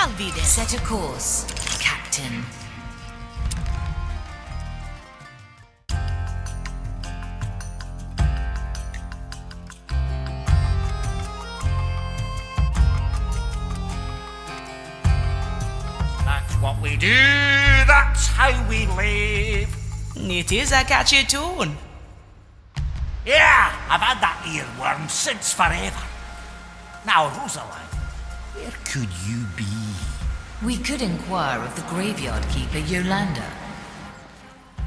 I'll be there. Set a course, Captain. That's what we do, that's how we live. It is a catchy tune. Yeah, I've had that earworm since forever. Now, Rosalind, where could you be? We could inquire of the graveyard keeper, Yolanda.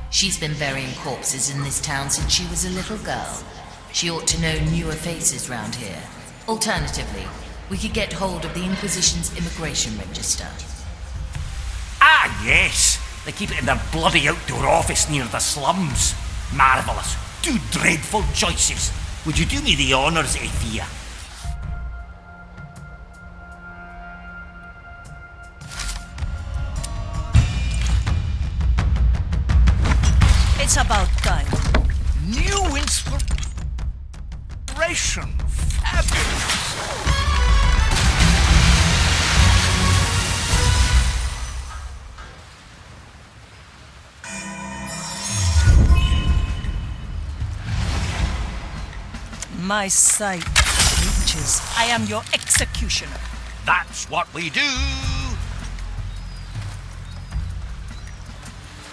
She's been burying corpses in this town since she was a little girl. She ought to know newer faces round here. Alternatively, we could get hold of the Inquisition's immigration register. Ah, yes. They keep it in their bloody outdoor office near the slums. Marvellous. Two dreadful choices. Would you do me the honours, Ephia? It's about time. New inspiration. Fabulous. My sight reaches. I am your executioner. That's what we do.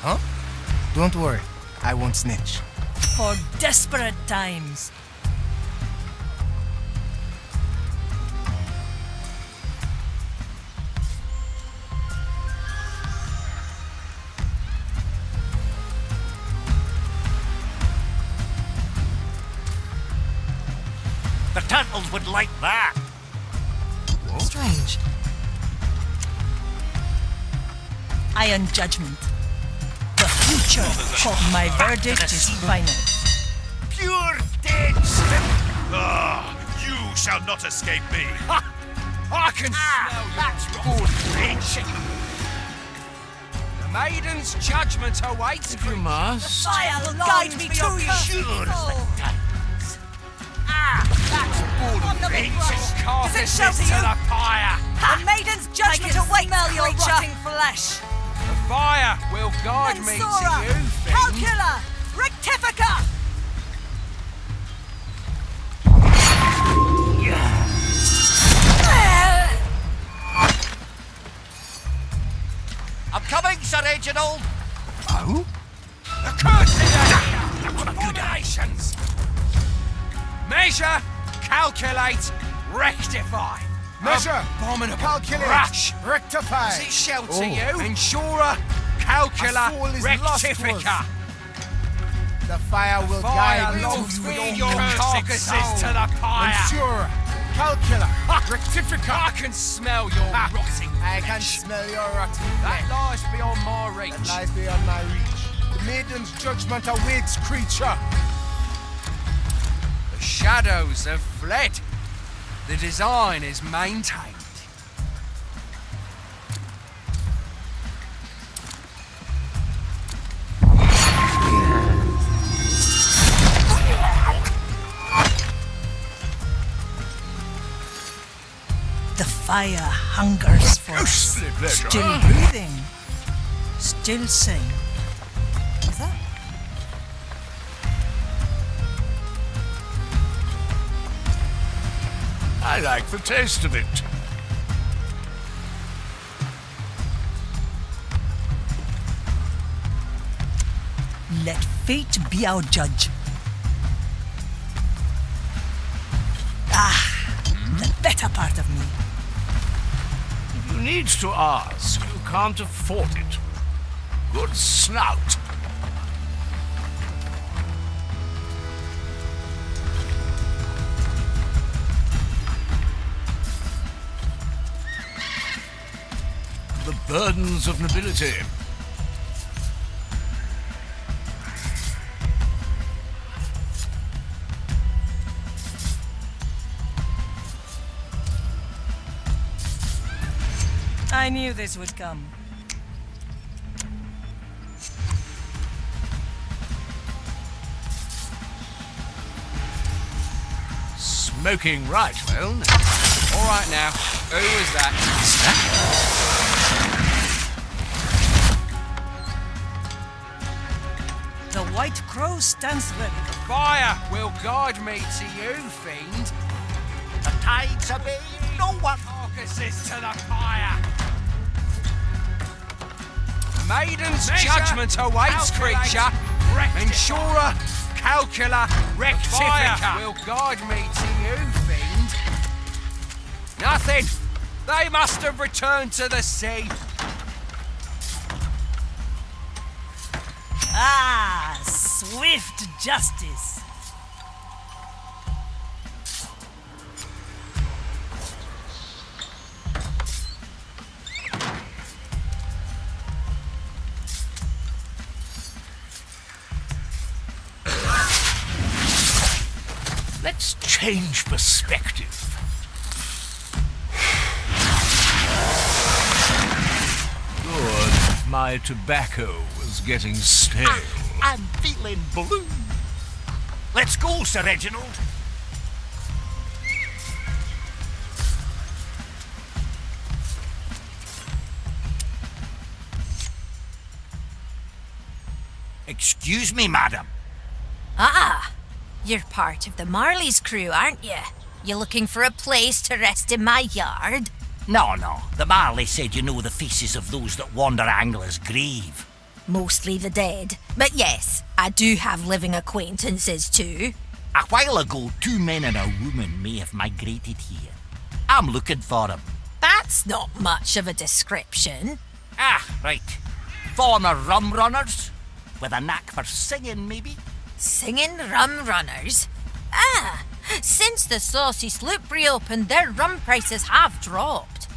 Huh? Don't worry, I won't snitch. For desperate times. The turtles would like that. Strange. Iron judgment. The future of my verdict is final. Pure dead stick. Ah, you shall not escape me. I can smell That's your good wrenching. The maiden's judgment awaits If you must. Fire will guide me to you. Sure as the times. That's I'm good not wrenching. Does it show to to you? the fire. The maiden's judgment awaits, smell your rotting flesh. The fire will guide me to you, thing. Calcula! Rectifica! I'm coming, Sir Reginald. Oh? Accursed abominations! Measure, calculate, rectify. Measure, Abominable calculate, rush. rectify. Does it shout to you? Ensure, calculate, soul is rectifica. lustful. The fire will Fire guide will me to feed your your carcasses to the fire. Ensure, calcula, rectifica. I can smell your rotting I can flesh. smell your rotten That flesh. lies beyond my reach. That lies beyond my reach. The maiden's judgment awaits, creature. The shadows have fled. The design is maintained. The fire hungers for us. Ghostly pleasure. Still breathing. Still sane. Is that? I like the taste of it. Let fate be our judge. The better part of me. If you need to ask, you can't afford it. Good snout. The burdens of nobility. I knew this would come. Smoking right, well. All right now. Who was that? The White Crow stands ready. Fire will guide me to you, fiend. The tides obey no one. Carcasses to the fire. The maiden's judgment awaits, creature. Mensura, calcula, rectifica. Fire will guide me to you, fiend. Nothing. They must have returned to the sea. Ah, swift justice. Let's change perspective. Good. My tobacco was getting stale. I'm feeling blue. Let's go, Sir Reginald. Excuse me, madam. Ah, you're part of the Marley's crew, aren't you? You looking for a place to rest in my yard? No. The Marley said you know the faces of those that wander Angler's grave. Mostly the dead. But yes, I do have living acquaintances too. A while ago, 2 men and a woman may have migrated here. I'm looking for them. That's not much of a description. Ah, right. Former rum runners. With a knack for singing, maybe? Singing rum runners? Ah, since the Saucy Sloop reopened, their rum prices have dropped.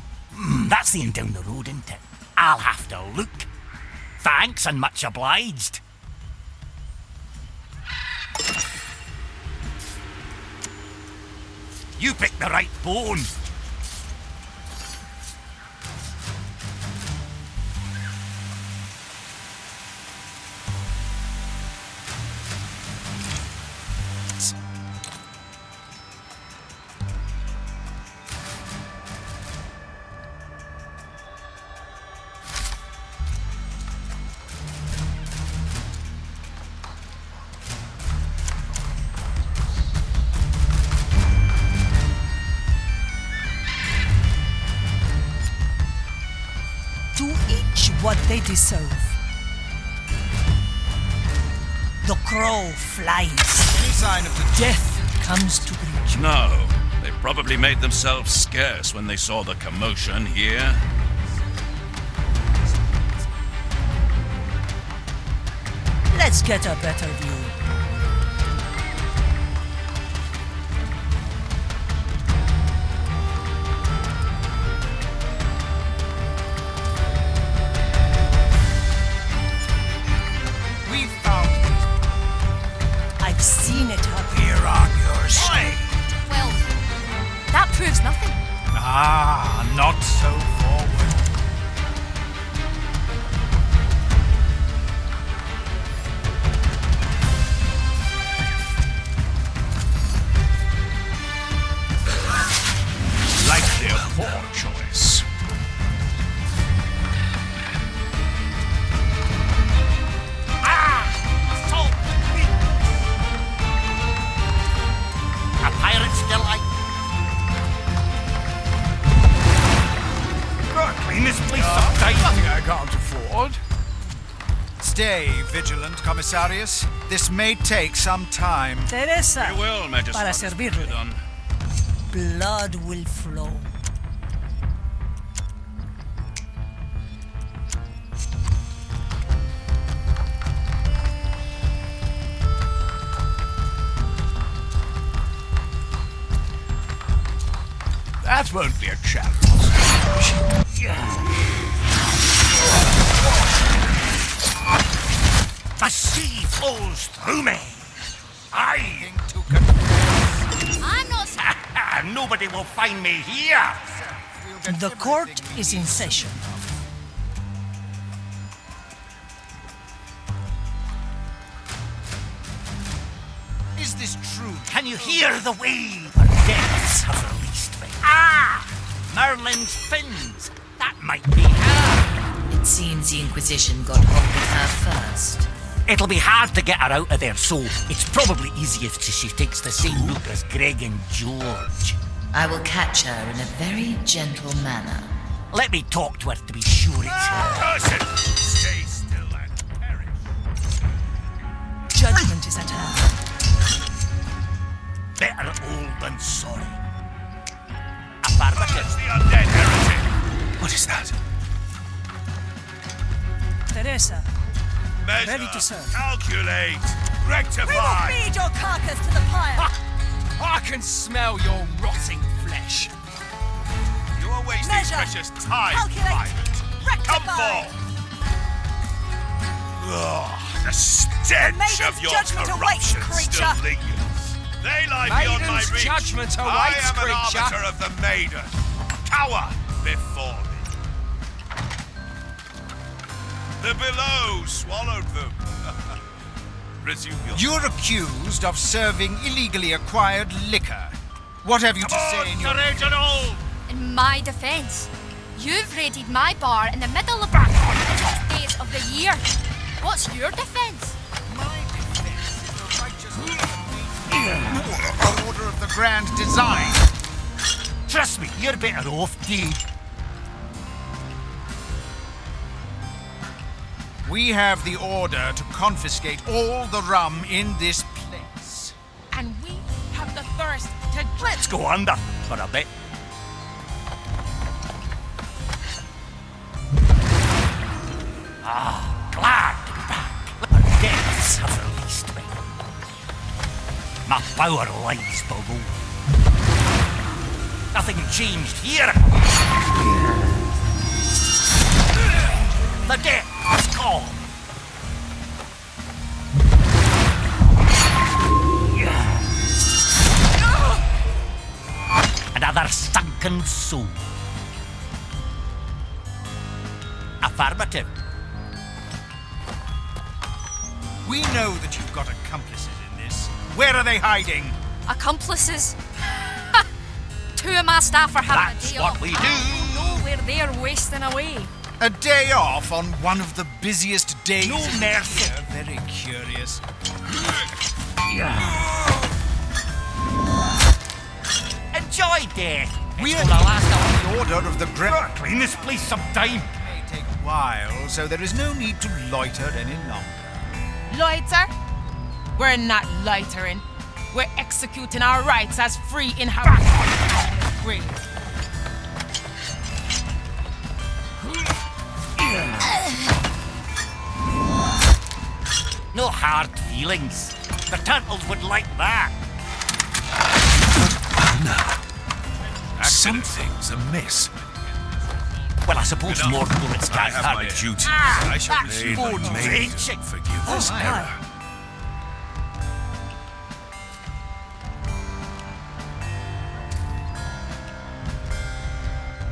That's the end down the road, isn't it? I'll have to look. Thanks and much obliged. You picked the right bone. To each what they deserve. The crow flies. Any sign of the Death comes to greet you. No, they probably made themselves scarce when they saw the commotion here. Let's get a better view. We found it. I've seen it happen. Here on your side. Well, that proves nothing. Ah, not so forward. Likely a poor choice. Salt meat. A pirate's delight. Clean this place up, Nothing I can't afford. Stay vigilant, Commissarius. This may take some time. Teresa, Very well, Majesty. para servirle. Done. Blood will flow. That won't be a challenge. The sea flows through me. I'm not. Nobody will find me here. The court is in session. Is this true? Can you hear the wave? The depths have released me. Ah! Merlin's fins. That might be her. It seems the Inquisition got hold of her first. It'll be hard to get her out of there, so it's probably easiest if she takes the same route as Greg and George. I will catch her in a very gentle manner. Let me talk to her to be sure it's her. Person! Stay still and perish. Judgment is at hand. Better old than sorry. Affirmative. The undead heretic! What is that? Teresa, Measure, ready to serve. calculate, We will rectify! feed your carcass to the pyre. I can smell your rotting flesh. You are wasting Measure, precious time, calculate, Violet. Come rectify. forth! Ugh, the stench maiden's of your judgment awaits, corruption still creature. lingers. They lie beyond my Maiden's reach. judgment I awaits, am an creature. arbiter of the maiden. Cower before me. The below swallowed them. Resume your... You're accused of serving illegally acquired liquor. What have you to say in your... Reginald! In my defence, you've raided my bar in the middle of the busiest days of the year. What's your defence? My defense is the righteous order of the grand design. Trust me, you're better off dead. We have the order to confiscate all the rum in this place. And we have the thirst to Let's go under for a bit. Glad to be back. Our depths have released me. My power lies below. Nothing changed here. The depth is gone. Another sunken soul. Affirmative. We know that you've got accomplices in this. Where are they hiding? Accomplices? Two of my staff are having That's a day what off. we I do. don't know where they're wasting away. A day off on one of the busiest days. No of the mercy. year. Very curious. Enjoy death. We It's are gonna last a the order of the grand. Clean this place some time. May take a while, so there is no need to loiter any longer. loiter. We're not loitering. We're executing our rights as free inhabitants of the grave. No hard feelings. The turtles would like that. Something's amiss. Well, I suppose more bullets I can't have hurt my it. duties. Ah, I shall that's aid good, the maiden Rachel. forgive this my. error.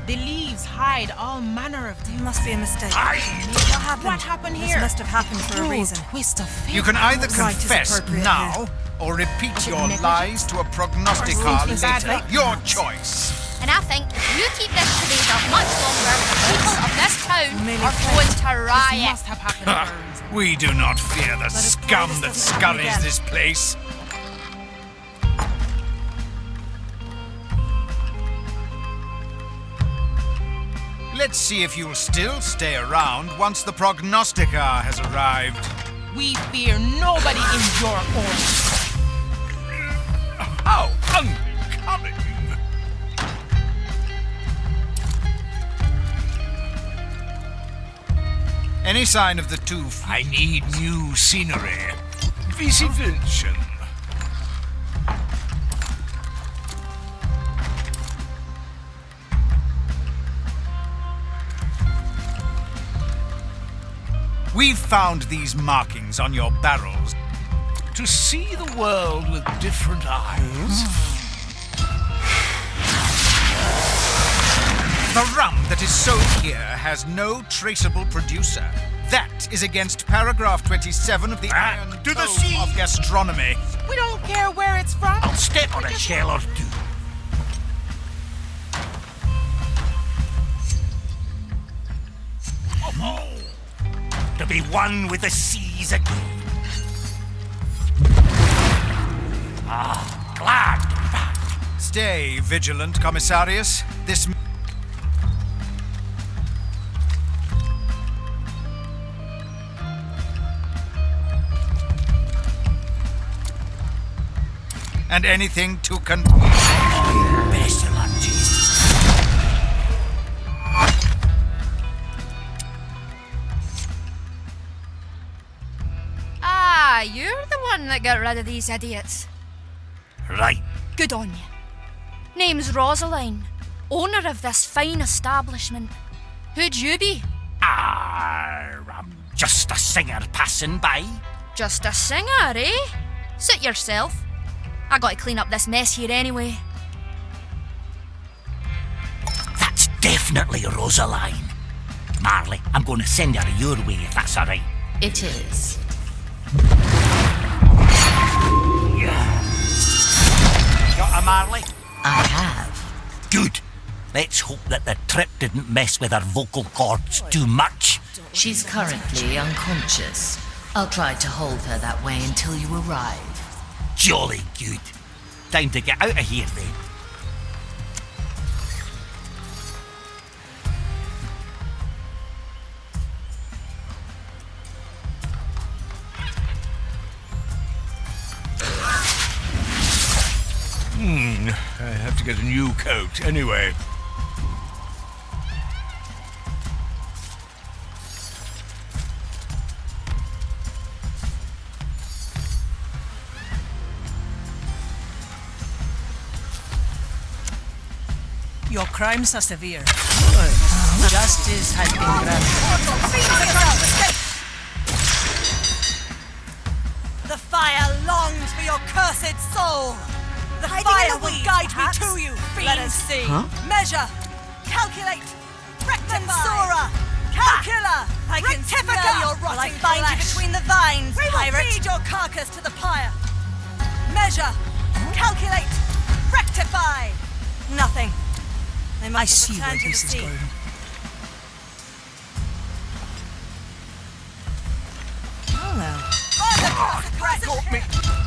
The leaves hide all manner of It things. must be a mistake. Aye. What happened? What happened This here? must have happened for a Cruel reason. twist of fate. You can either Right is confess appropriate now or repeat your negligent? lies to a prognosticar simply bad later. luck? Your choice. And I think if you keep this parade up much longer, the people of this town Many are thanks. going to This riot. must have happened for a reason. We do not fear the us pray scum this that doesn't happen scurries again. this place. Let's see if you'll still stay around once the prognosticar has arrived. We fear nobody in your order. How unbecoming! Any sign of the two I need new scenery. Visitation. We've found these markings on your barrels. To see the world with different eyes. The rum that is sold here has no traceable producer. That is against paragraph 27 of the Iron to the Code sea. of Gastronomy. We don't care where it's from. I'll step on a shell or two. To be one with the seas again. Ah, glad to be back. Stay vigilant, Commissarius. This... And anything to Best of luck, Jesus. Ah, you're the one that got rid of these idiots. Right. Good on you. Name's Rosaline, owner of this fine establishment. Who'd you be? I'm just a singer passing by. Just a singer, eh? Suit yourself. I gotta clean up this mess here anyway. That's definitely Rosaline. Marley, I'm going to send her your way if that's all right. It is. Got a Marley? I have. Good. Let's hope that the trip didn't mess with her vocal cords too much. She's currently unconscious. I'll try to hold her that way until you arrive. Jolly good. Time to get out of here then. I have to get a new coat anyway. Your crimes are severe. Justice has been granted. The fire longs for your cursed soul. The fire will guide me to you, fiend. Let us see. Measure. Calculate. Rectify. Calcula. I can smell your rotting flesh. I find you between the vines, pirate. We will feed your carcass to the pyre. Measure. Calculate. Rectify. Nothing. I see where this is going. Oh no.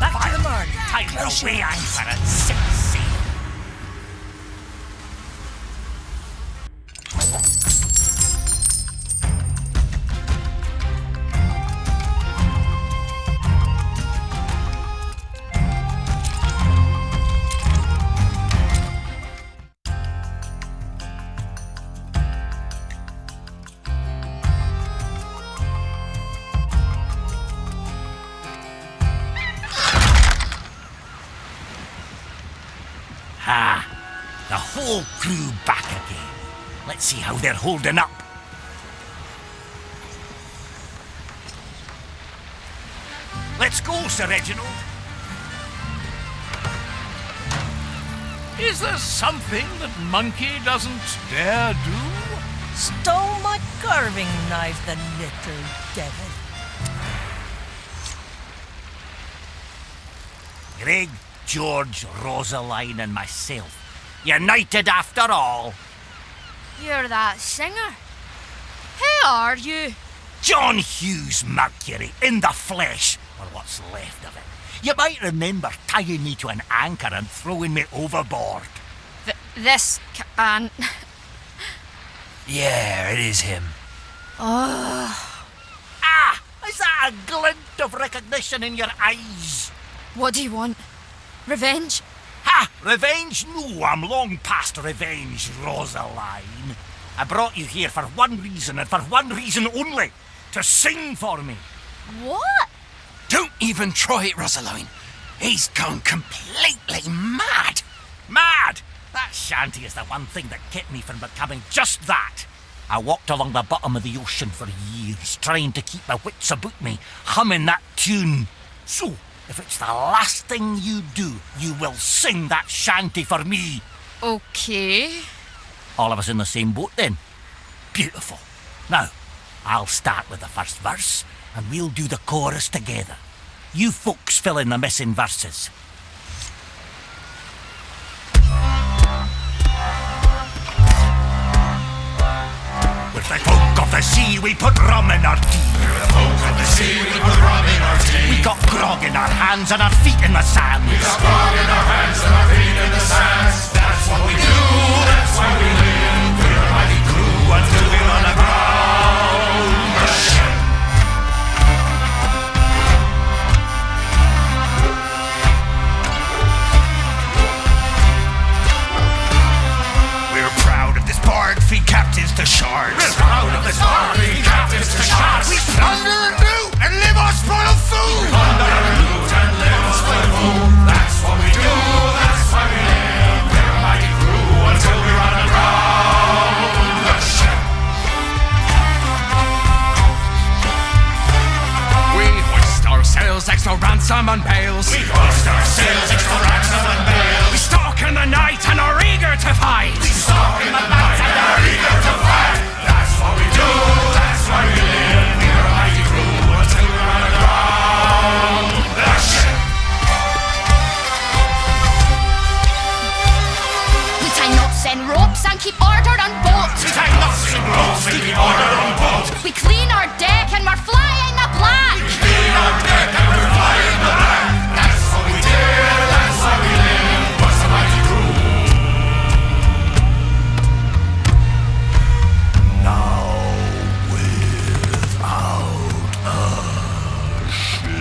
Back to the mark. Time away anchor and set sail. The whole crew back again. Let's see how they're holding up. Let's go, Sir Reginald. Is there something that Monkey doesn't dare do? Stole my carving knife, the little devil. Greg, George, Rosaline and myself. United after all. You're that singer. Who are you? John Hughes Mercury, in the flesh, or what's left of it. You might remember tying me to an anchor and throwing me overboard. This can... Yeah, it is him. Ah, is that a glint of recognition in your eyes? What do you want? Revenge? Ha! Revenge? No, I'm long past revenge, Rosaline. I brought you here for one reason, and for one reason only. To sing for me. What? Don't even try it, Rosaline. He's gone completely mad. Mad? That shanty is the one thing that kept me from becoming just that. I walked along the bottom of the ocean for years, trying to keep my wits about me, humming that tune. So, if it's the last thing you do, you will sing that shanty for me. Okay. All of us in the same boat then? Beautiful. Now, I'll start with the first verse, and we'll do the chorus together. You folks fill in the missing verses. We're the folk of the sea, we put rum in our tea. We're the folk of the sea, we put rum in our tea. We got grog in our hands and our feet in the sand. We got grog in our hands and our feet in the sands. That's what we do, that's why we live. We're a mighty crew until we're on the ground. The ship. We're proud of this part, feed captains to shards. We're proud of this part, feed captains to shards. We plunder and loot and live on spoiled food. We plunder and loot and live on spoiled food. That's what we do, that's why we live. We're a mighty crew until we're on the ground. The ship. We hoist our sails, extra ransom and bales. We hoist our sails, extra ransom and bales. We stalk in the night and are eager to fight. We stalk in the night and are eager to fight. That's what we do, that's why we live. We're a mighty crew until we're on the ground. The ship. We tie knots and ropes and keep order on boat. We tie knots and ropes and keep order on boat. We clean our deck and we're flying the black. We clean our deck and we're flying the black. That's what we do, that's why we live. What's a mighty crew? Now without a ship.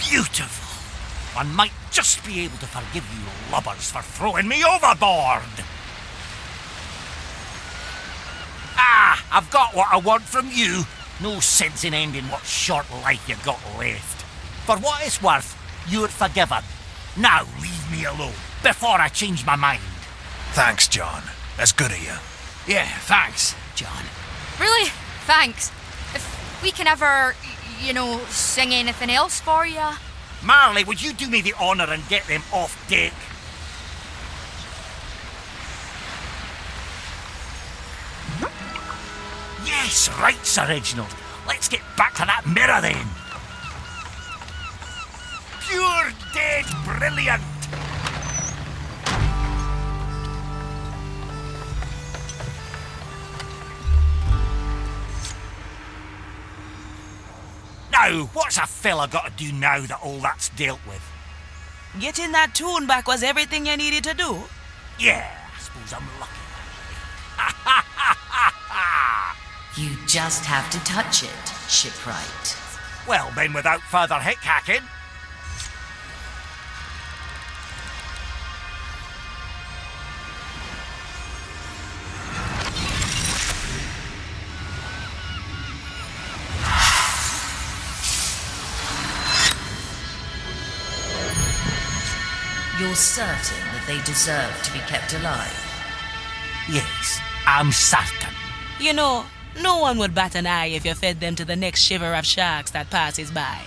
Beautiful. One might just be able to forgive you lubbers for throwing me overboard. Ah, I've got what I want from you. No sense in ending what short life you've got left. For what it's worth, you're forgiven. Now leave me alone, before I change my mind. Thanks, John. That's good of you. Yeah, thanks, John. Really? Thanks. If we can ever, sing anything else for you. Marley, would you do me the honour and get them off deck? Yes, right, Sir Reginald. Let's get back to that mirror then. Pure, dead, brilliant. Now, what's a fella got to do now that all that's dealt with? Getting that tune back was everything you needed to do? Yeah, I suppose I'm lucky. You just have to touch it, shipwright. Well, then, without further hick-hacking. You're certain that they deserve to be kept alive? Yes, I'm certain. You know, no one would bat an eye if you fed them to the next shiver of sharks that passes by.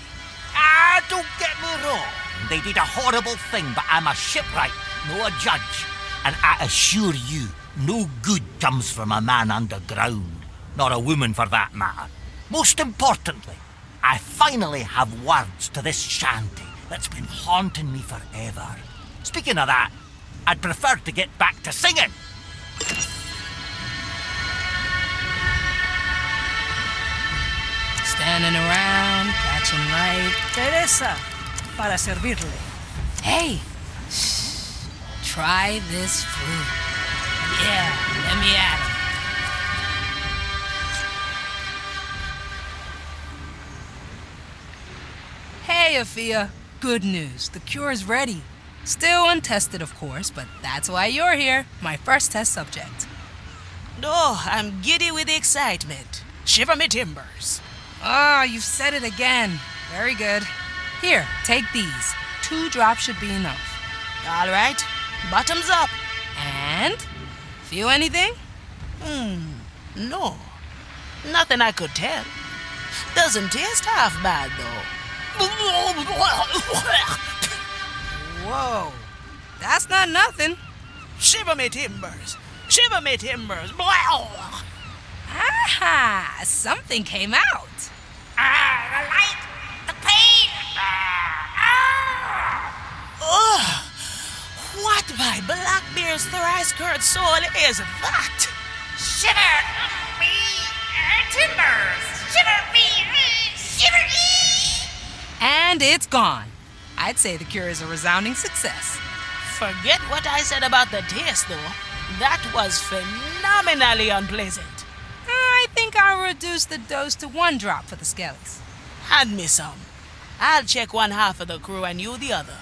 Ah, don't get me wrong. They did a horrible thing, but I'm a shipwright, no a judge. And I assure you, no good comes from a man underground, nor a woman for that matter. Most importantly, I finally have words to this shanty that's been haunting me forever. Speaking of that, I'd prefer to get back to singing. Standing around, catching light. Teresa, para servirle. Hey, try this fruit. Yeah, let me at it. Hey, Afia. Good news. The cure is ready. Still untested, of course, but that's why you're here. My first test subject. Oh, I'm giddy with excitement. Shiver me timbers. Ah, you've said it again. Very good. Here, take these. 2 drops should be enough. All right. Bottoms up. And? Feel anything? No. Nothing I could tell. Doesn't taste half bad, though. Whoa. That's not nothing. Shiver me timbers. Shiver me timbers. Aha! Something came out. What by Blackbeard's thrice-cursed soul is that? Shiver me timbers! Shiver me, shiver me! And it's gone. I'd say the cure is a resounding success. Forget what I said about the taste, though. That was phenomenally unpleasant. I think I'll reduce the dose to 1 drop for the skellies. Hand me some. I'll check one half of the crew and you the other.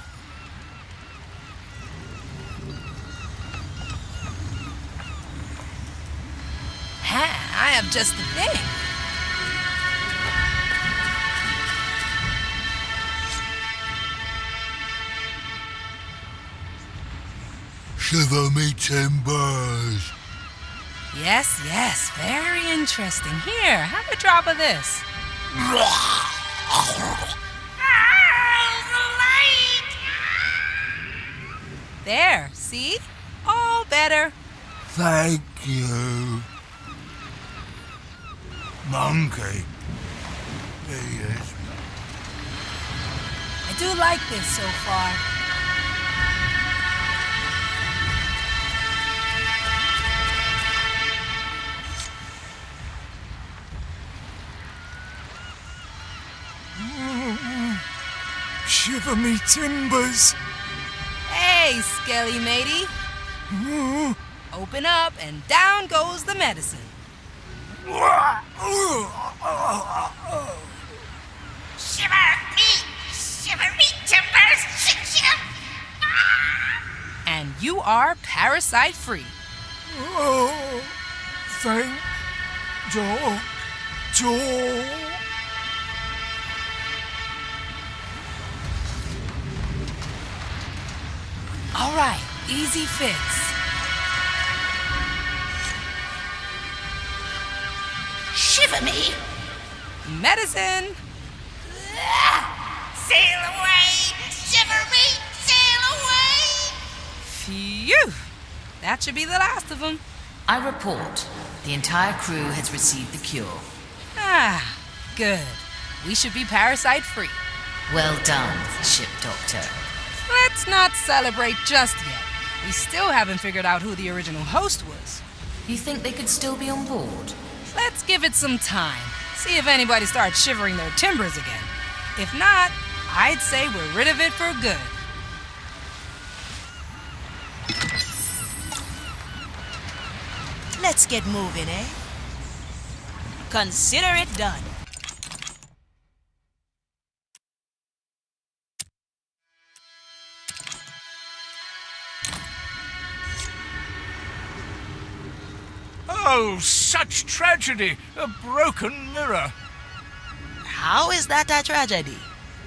I have just the thing. Shiver me timbers. Yes, very interesting. Here, have a drop of this. There, see? All better. Thank you. Monkey. Yes. I do like this so far. Shiver me timbers. Hey, Skelly matey. Open up and down goes the medicine. Shiver me timbers! And you are parasite free. Oh, thank Joe. All right, easy fix. Shiver me! Medicine. Sail away! Shiver me! Sail away! Phew! That should be the last of them. I report. The entire crew has received the cure. Ah, good. We should be parasite free. Well done, ship doctor. Let's not celebrate just yet. We still haven't figured out who the original host was. You think they could still be on board? Let's give it some time. See if anybody starts shivering their timbers again. If not, I'd say we're rid of it for good. Let's get moving, eh? Consider it done. Oh, such tragedy! A broken mirror. How is that a tragedy?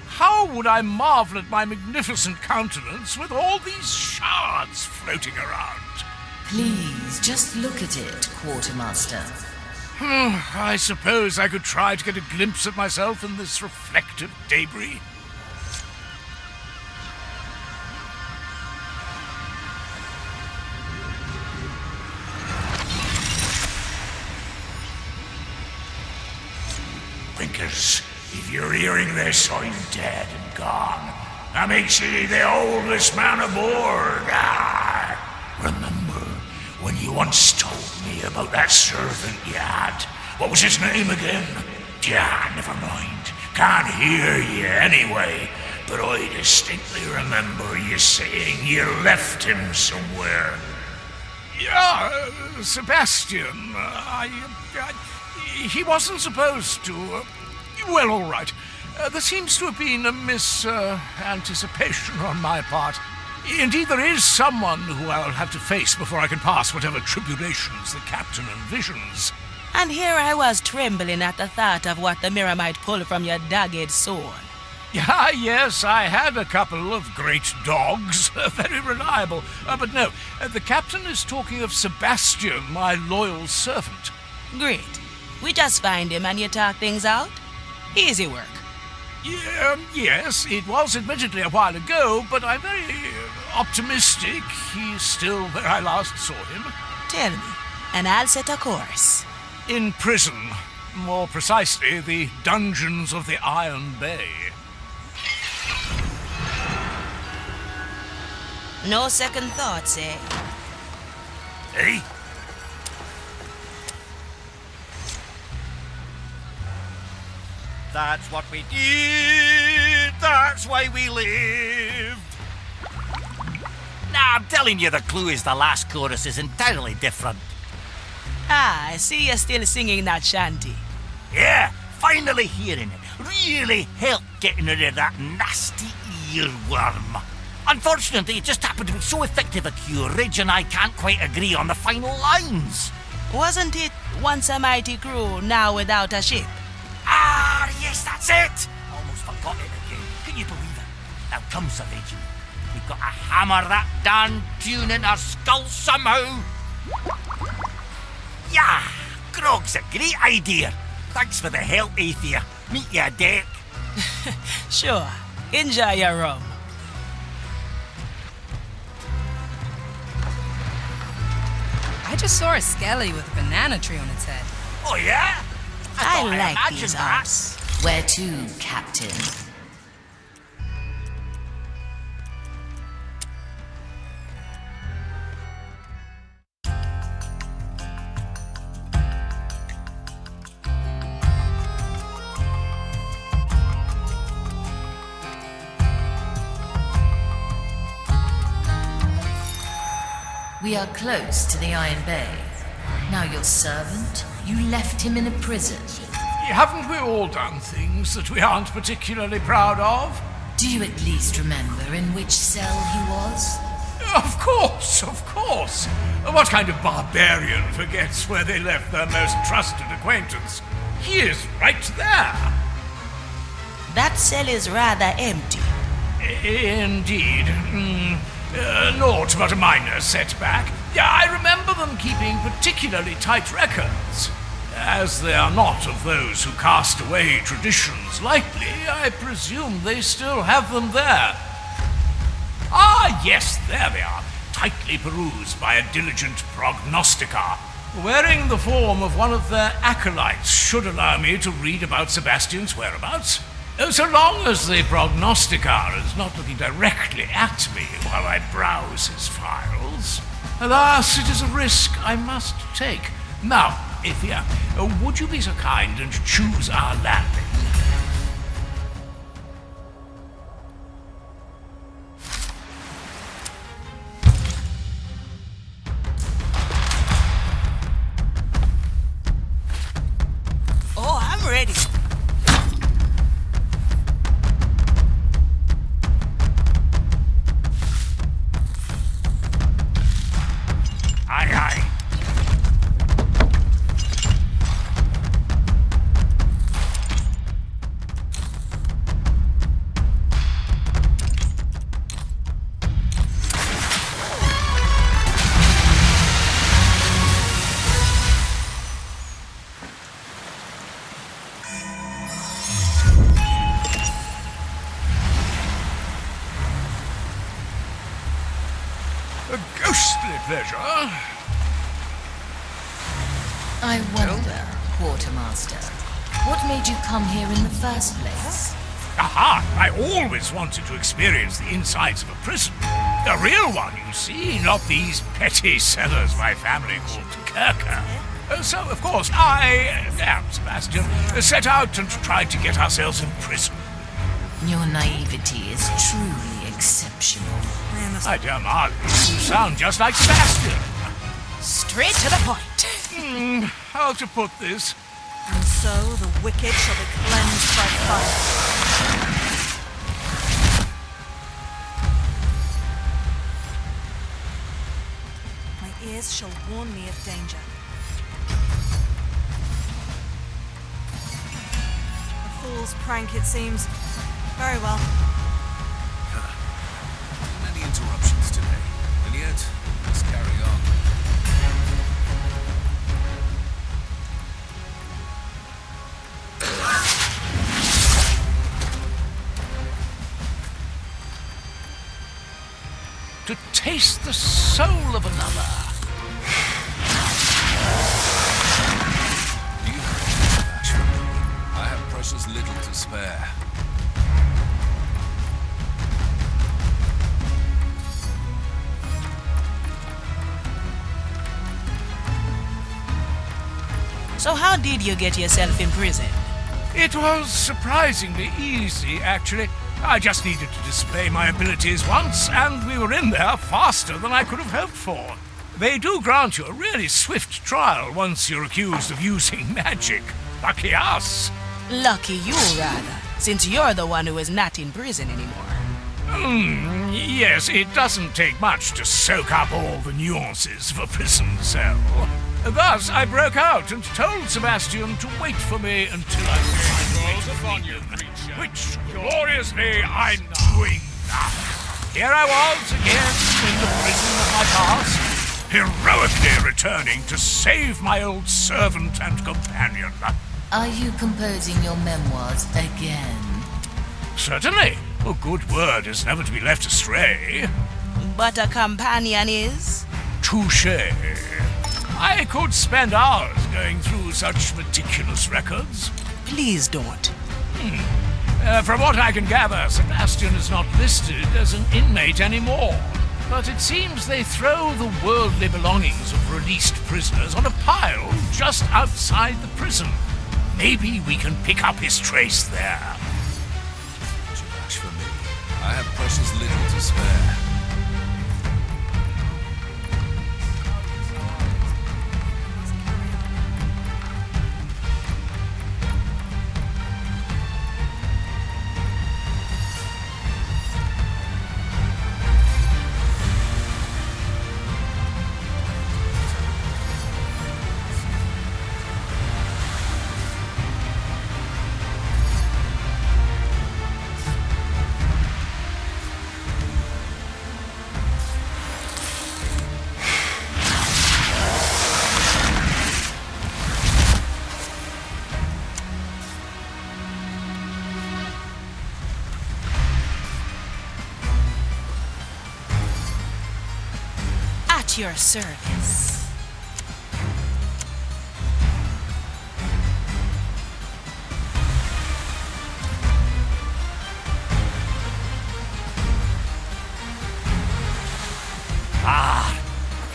How would I marvel at my magnificent countenance with all these shards floating around? Please, just look at it, Quartermaster. I suppose I could try to get a glimpse of myself in this reflective debris. Winkers, if you're hearing this, I'm dead and gone. That makes you the oldest man aboard. Remember when you once told me about that servant you had? What was his name again? Yeah, never mind. Can't hear you anyway. But I distinctly remember you saying you left him somewhere. Yeah, Sebastian. He wasn't supposed to. Well, all right. There seems to have been a anticipation on my part. Indeed, there is someone who I'll have to face before I can pass whatever tribulations the captain envisions. And here I was trembling at the thought of what the mirror might pull from your dogged sword. Ah, yes, I had a couple of great dogs, very reliable. But no, the captain is talking of Sebastian, my loyal servant. Great. We just find him and you talk things out? Easy work. Yes, it was admittedly a while ago, but I'm very optimistic he's still where I last saw him. Tell me, and I'll set a course. In prison. More precisely, the dungeons of the Iron Bay. No second thoughts, eh? Eh? That's what we did. That's why we lived. Nah, I'm telling you, the clue is the last chorus is entirely different. Ah, I see you're still singing that shanty. Yeah, finally hearing it really helped getting rid of that nasty earworm. Unfortunately, it just happened to be so effective a cure, Ridge and I can't quite agree on the final lines. Wasn't it once a mighty crew, now without a ship? Ah, yes, that's it! Almost forgot it again. Can you believe it? Now come, Sir Reggie. We've got to hammer that darn tune in our skulls somehow. Yeah, Grog's a great idea. Thanks for the help, Aethia. Meet you at deck. Sure. Enjoy your rum. I just saw a skelly with a banana tree on its head. Oh, yeah? I thought like imagined these that. arms. Where to, Captain? We are close to the Iron Bay. Now your servant, you left him in a prison. Haven't we all done things that we aren't particularly proud of? Do you at least remember in which cell he was? Of course, of course. What kind of barbarian forgets where they left their most trusted acquaintance? He is right there. That cell is rather empty. Indeed. Naught but a minor setback. I remember them keeping particularly tight records. As they are not of those who cast away traditions lightly, I presume they still have them there. Ah, yes, there they are, tightly perused by a diligent prognosticar. Wearing the form of one of their acolytes should allow me to read about Sebastian's whereabouts. So long as the prognosticar is not looking directly at me while I browse his files. Alas, it is a risk I must take. Now, Aethia, would you be so kind and choose our landing? Oh, I'm ready. Aye, aye. A ghostly pleasure. I wonder, Quartermaster, what made you come here in the first place? Aha! I always wanted to experience the insides of a prison. A real one, you see, not these petty cellars my family called Kirker. So, of course, I and Sebastian set out and tried to get ourselves in prison. Your naivety is truly exceptional. My dear Marley, you sound just like Sebastian. Straight to the point. How to put this? And so the wicked shall be cleansed by fire. My ears shall warn me of danger. A fool's prank, it seems. Very well. Many interruptions today, and yet, let's carry on. To taste the soul of another. You Ashford, I have precious little to spare. So how did you get yourself in prison? It was surprisingly easy, actually. I just needed to display my abilities once, and we were in there faster than I could have hoped for. They do grant you a really swift trial once you're accused of using magic. Lucky us. Lucky you, rather, since you're the one who is not in prison anymore. Yes, it doesn't take much to soak up all the nuances of a prison cell. Thus, I broke out and told Sebastian to wait for me until I was upon you, which gloriously I'm doing now. Here I was again in the prison of my past, heroically returning to save my old servant and companion. Are you composing your memoirs again? Certainly. A good word is never to be left astray. But a companion is? Touché. I could spend hours going through such meticulous records. Please don't. From what I can gather, Sebastian is not listed as an inmate anymore. But it seems they throw the worldly belongings of released prisoners on a pile just outside the prison. Maybe we can pick up his trace there. Too much for me. I have precious little to spare. At your service.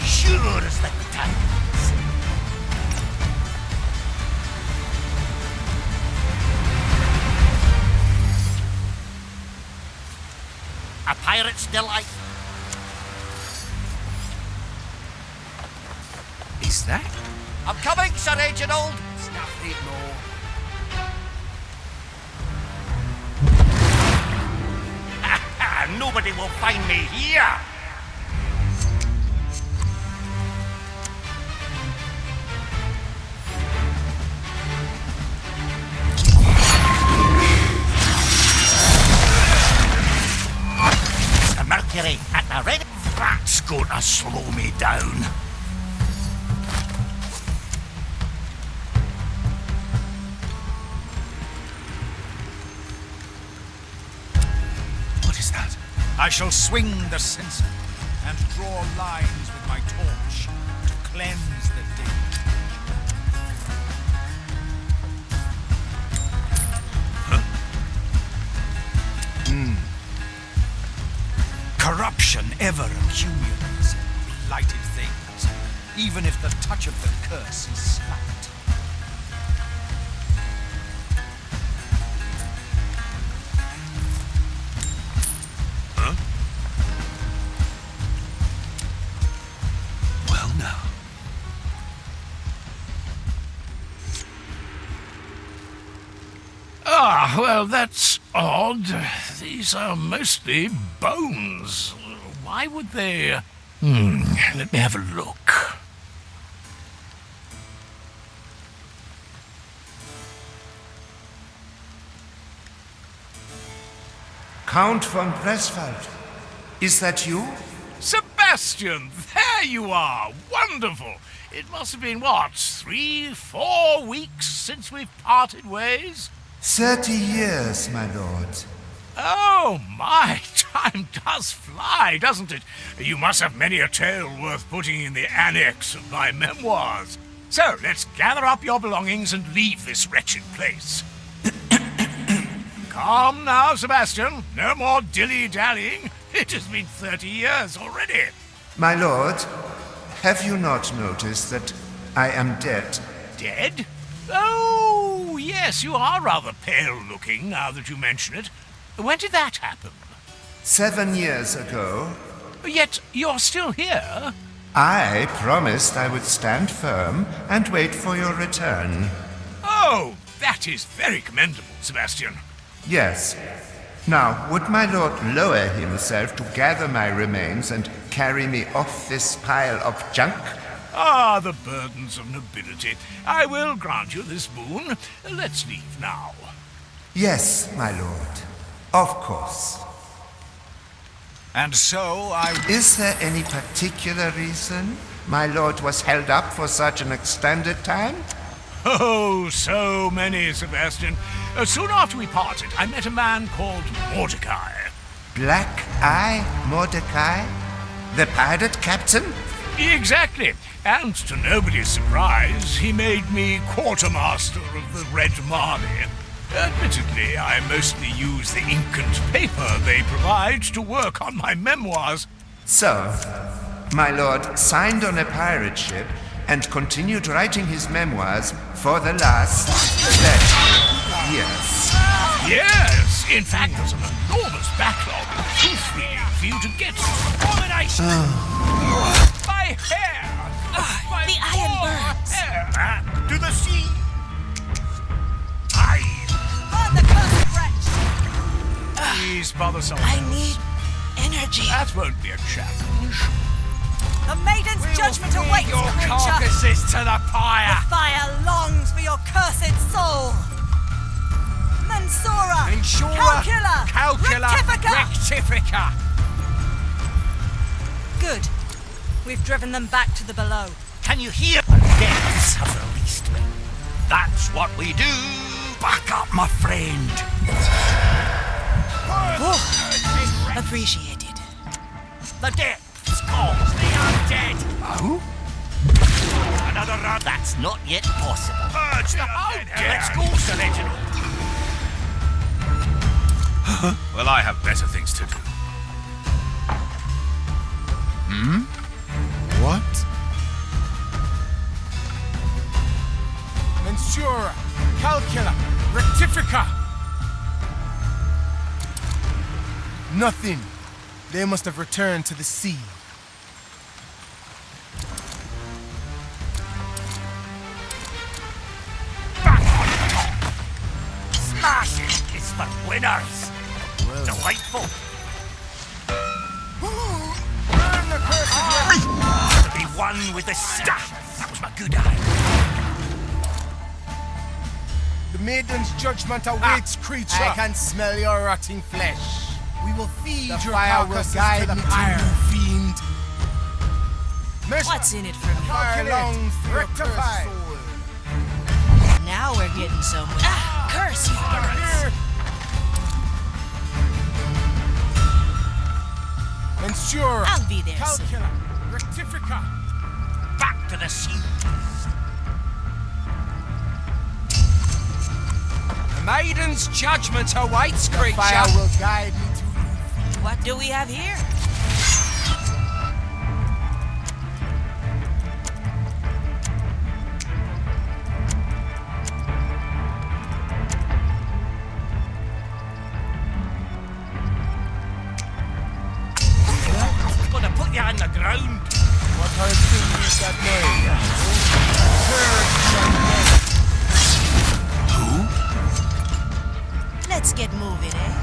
Sure as the times. A pirate's delight. Is that? I'm coming, Sir Reginald. Snuff it more. Nobody will find me here. The Mercury at the red. That's gonna slow me down. I shall swing the censer and draw lines with my torch to cleanse the dead. Corruption ever accumulates in blighted things, even if the touch of the curse is slight. Well, that's odd. These are mostly bones. Why would they... let me have a look. Count von Presswald, is that you? Sebastian, there you are! Wonderful! It must have been, what, 3-4 weeks since we've parted ways? 30 years, my lord. Oh, my! Time does fly, doesn't it? You must have many a tale worth putting in the annex of my memoirs. So, let's gather up your belongings and leave this wretched place. Calm now, Sebastian. No more dilly-dallying. It has been 30 years already. My lord, have you not noticed that I am dead? Dead? Oh, yes, you are rather pale-looking now that you mention it. When did that happen? 7 years ago. Yet you're still here? I promised I would stand firm and wait for your return. Oh, that is very commendable, Sebastian. Yes. Now, would my lord lower himself to gather my remains and carry me off this pile of junk? Ah, the burdens of nobility. I will grant you this boon. Let's leave now. Yes, my lord. Of course. And so Is there any particular reason my lord was held up for such an extended time? Oh, so many, Sebastian. Soon after we parted, I met a man called Mordechai. Black Eye Mordechai? The pirate captain? Exactly. And to nobody's surprise, he made me quartermaster of the Red Marley. Admittedly, I mostly use the ink and paper they provide to work on my memoirs. So, my lord signed on a pirate ship and continued writing his memoirs for the last 30 years. Yes, in fact, there's an enormous backlog of proofreading for you to get to. Abomination! My hair! My the iron burns. Hair. To the sea! Burn the cursed wretch! Please bother someone I else. need energy. That won't be a challenge. The maiden's judgment awaits, your creature! carcasses to the pyre! The fire longs for your cursed soul! Mensura! Ensura! Calcula! Rectifica! Good. We've driven them back to the below. Can you hear? The depths have released me. That's what we do. Back up, my friend. Appreciated. The depths calls the undead. Who? Another round. That's not yet possible. Urge the undead. Let's go, Sentinel. Well, I have better things to do. What? Mensura! Calcula! Rectifica! Nothing. They must have returned to the sea. Smashing is for winners. Delightful. To be one with the staff. That was my good eye. The maiden's judgment awaits, creature. I can smell your rotting flesh. We will feed The your fire will carcasses guide to the me to pyre, you, fiend. What's in it for me? Fire longs for your cursed Rectify. soul. Now we're getting somewhere. Curse you, birds. Mensura! I'll be there soon. Calcula! Rectifica! Back to the sea. The maiden's judgment awaits, creature. Fire will guide me to you. What do we have here? Gonna put you on the ground. What are things that Let's get moving, eh?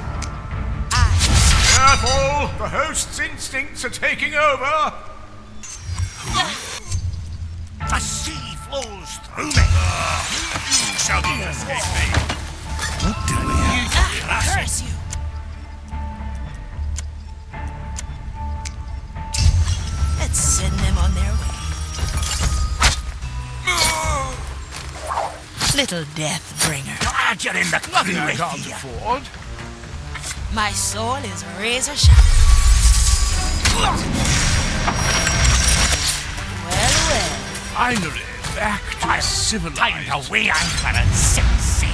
Careful! The host's instincts are taking over! The sea flows through me. You shall not escape me. What do we have? Curse you! Let's send them on their way. Little death bringer. Glad you're in the Nothing I crew can't with you. afford. My soul is razor sharp. Well, well. Finally, back to civilized. Time to weigh anchor and set sail.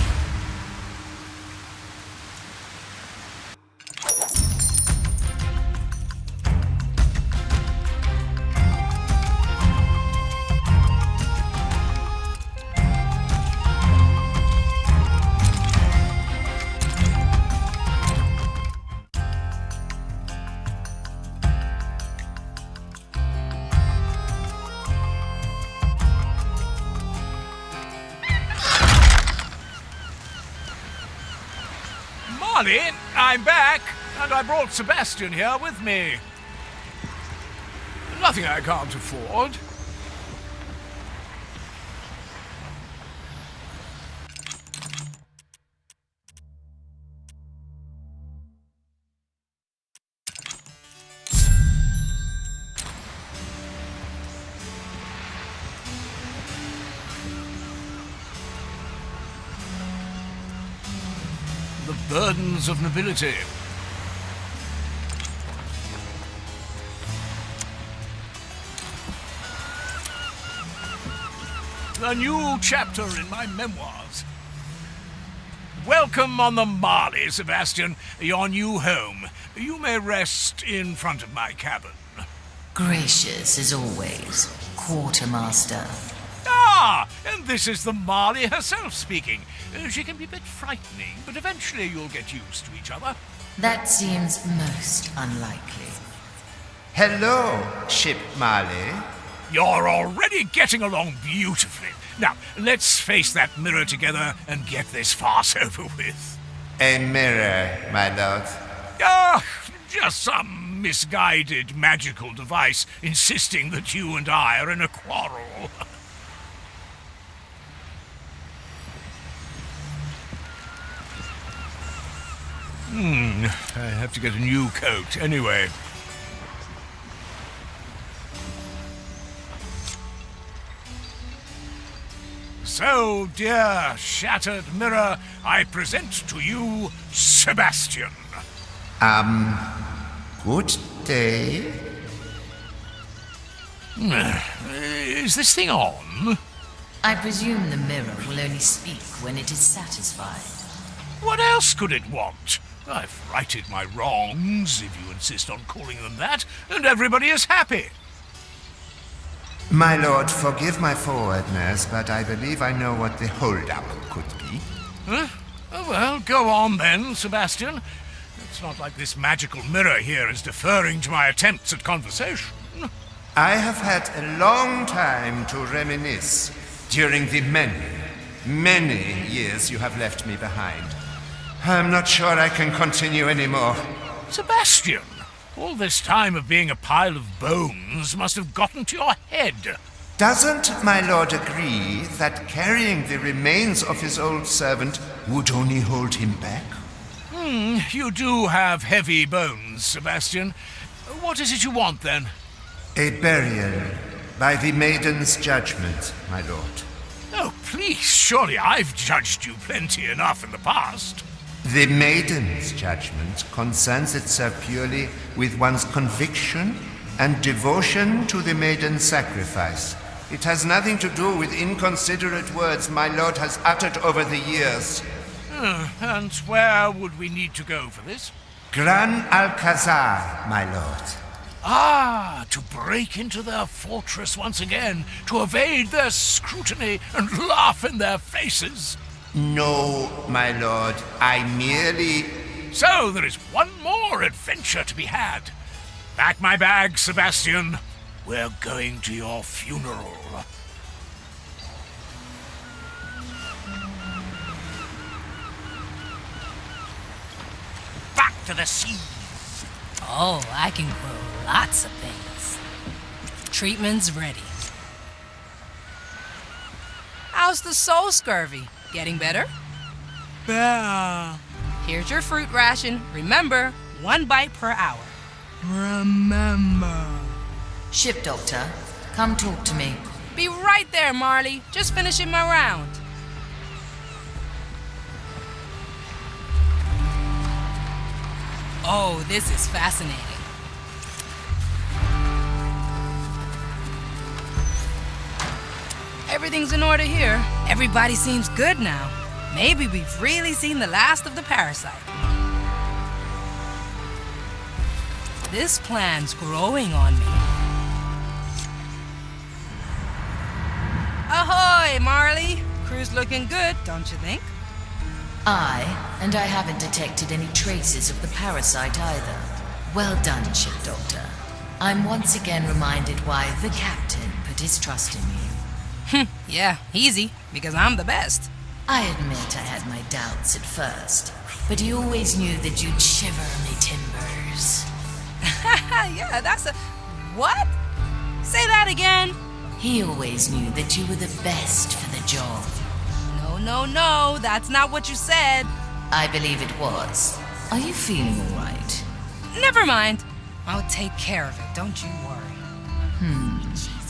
Marley, I'm back, and I brought Sebastian here with me. Nothing I can't afford. The burdens of nobility. A new chapter in my memoirs. Welcome on the Marley, Sebastian, your new home. You may rest in front of my cabin. Gracious as always, Quartermaster. Ah, and this is the Marley herself speaking. She can be a bit frightening, but eventually you'll get used to each other. That seems most unlikely. Hello, Ship Marley. You're already getting along beautifully. Now, let's face that mirror together and get this farce over with. A mirror, my lord. Ah, just some misguided magical device insisting that you and I are in a quarrel. I have to get a new coat anyway. So, dear shattered mirror, I present to you Sebastian. Good day. Is this thing on? I presume the mirror will only speak when it is satisfied. What else could it want? I've righted my wrongs, if you insist on calling them that, and everybody is happy. My lord, forgive my forwardness, but I believe I know what the hold-up could be. Huh? Oh, well, go on then, Sebastian. It's not like this magical mirror here is deferring to my attempts at conversation. I have had a long time to reminisce during the many years you have left me behind. I'm not sure I can continue anymore. Sebastian, all this time of being a pile of bones must have gotten to your head. Doesn't my lord agree that carrying the remains of his old servant would only hold him back? You do have heavy bones, Sebastian. What is it you want, then? A burial by the Maiden's judgment, my lord. Oh, please, surely I've judged you plenty enough in the past. The Maiden's judgment concerns itself purely with one's conviction and devotion to the Maiden's sacrifice. It has nothing to do with inconsiderate words my lord has uttered over the years. And where would we need to go for this? Gran Alcazar, my lord. Ah, to break into their fortress once again, to evade their scrutiny and laugh in their faces. No, my lord, I merely... So there is one more adventure to be had. Pack my bag, Sebastian. We're going to your funeral. Back to the sea. Oh, I can grow lots of things. Treatment's ready. How's the soul scurvy? Getting better? Yeah. Here's your fruit ration. Remember, 1 bite per hour. Remember. Ship doctor, come talk to me. Be right there, Marley. Just finishing my round. Oh, this is fascinating. Everything's in order here. Everybody seems good now. Maybe we've really seen the last of the parasite. This plan's growing on me. Ahoy, Marley! Crew's looking good, don't you think? And I haven't detected any traces of the parasite either. Well done, Ship Doctor. I'm once again reminded why the Captain put his trust in you. Yeah, easy, because I'm the best. I admit I had my doubts at first, but he always knew that you'd shiver me timbers. Yeah, that's a... What? Say that again. He always knew that you were the best for the job. No, that's not what you said. I believe it was. Are you feeling all right? Never mind. I'll take care of it, don't you worry.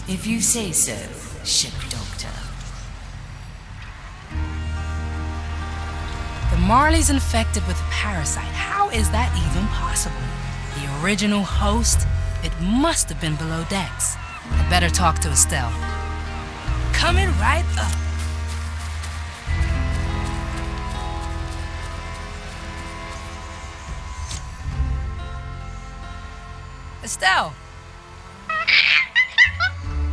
If you say so, ship doctor. The Marley's infected with a parasite. How is that even possible? The original host? It must have been below decks. I better talk to Estelle. Coming right up. Estelle.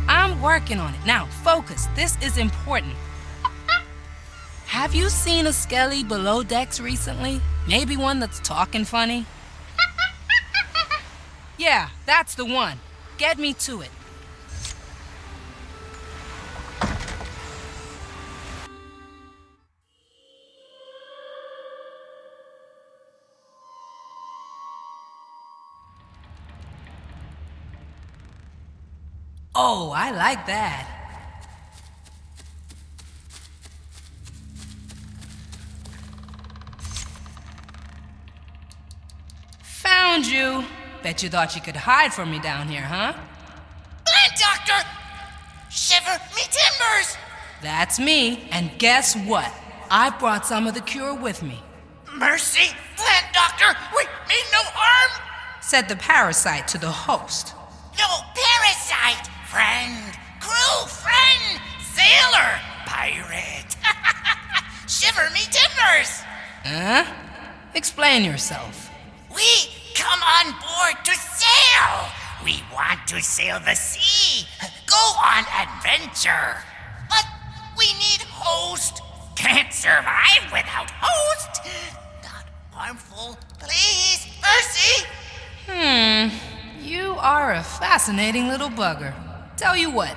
I'm working on it. Now, focus. This is important. Have you seen a skelly below decks recently? Maybe one that's talking funny? Yeah, that's the one. Get me to it. Oh, I like that. Found you. Bet you thought you could hide from me down here, huh? Plant Doctor! Shiver me timbers! That's me, and guess what? I brought some of the cure with me. Mercy, Plant Doctor! We mean no harm! Said the parasite to the host. No parasite! Friend, crew, friend, sailor, pirate. Shiver me timbers! Huh? Explain yourself. We come on board to sail. We want to sail the sea, go on adventure. But we need host. Can't survive without host. Not harmful, please, Mercy. You are a fascinating little bugger. Tell you what,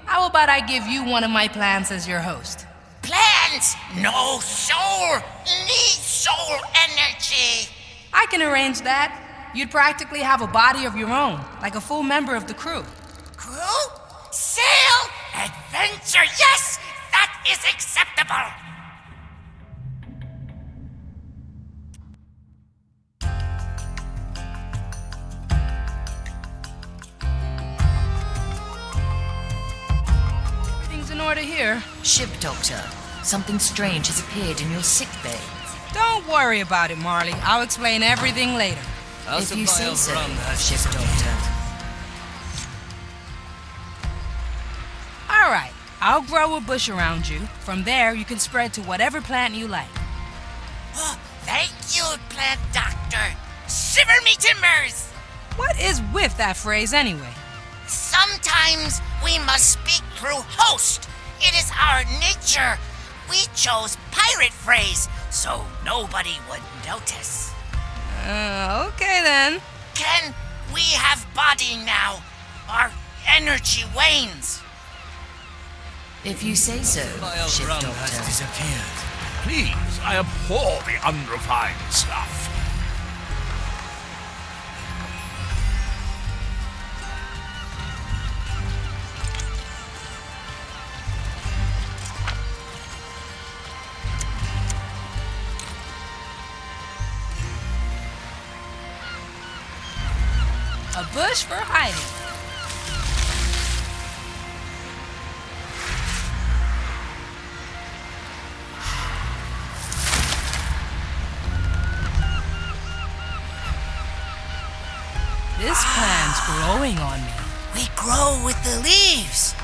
how about I give you one of my plants as your host? Plants? No soul. Need soul energy. I can arrange that. You'd practically have a body of your own, like a full member of the crew. Crew? Sail? Adventure? Yes! That is acceptable. In order here. Ship doctor, something strange has appeared in your sick bay. Don't worry about it, Marley. I'll explain everything later. If you say so, ship doctor. All right, I'll grow a bush around you. From there, you can spread to whatever plant you like. Oh, thank you, Plant Doctor. Shiver me timbers! What is with that phrase anyway? Sometimes we must speak through host. It is our nature. We chose pirate phrase so nobody would notice. Okay then. Can we have body now? Our energy wanes. If you say so, ship doctor. Has disappeared. Please, I abhor the unrefined stuff. A bush for hiding. This plant's growing on me. We grow with the leaves.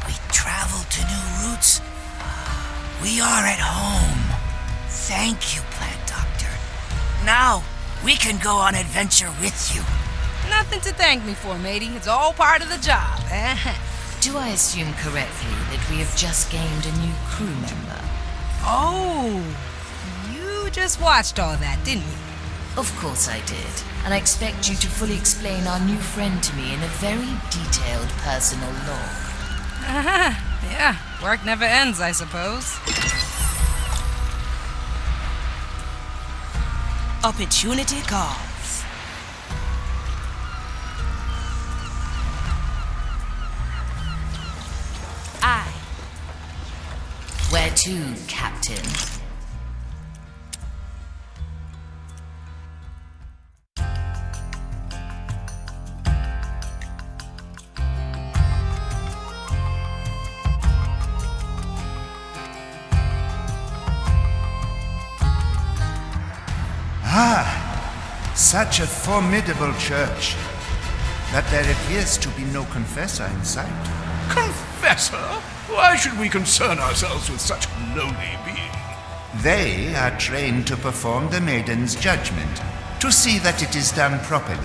We travel to new routes. We are at home. Thank you, Plant Doctor. Now, we can go on adventure with you. Nothing to thank me for, matey. It's all part of the job. Do I assume correctly that we have just gained a new crew member? Oh, you just watched all that, didn't you? Of course I did, and I expect you to fully explain our new friend to me in a very detailed personal log. Yeah, work never ends, I suppose. Opportunity calls. Aye. Where to, Captain? Such a formidable church. But there appears to be no confessor in sight. Confessor? Why should we concern ourselves with such lowly being? They are trained to perform the Maiden's judgment, to see that it is done properly.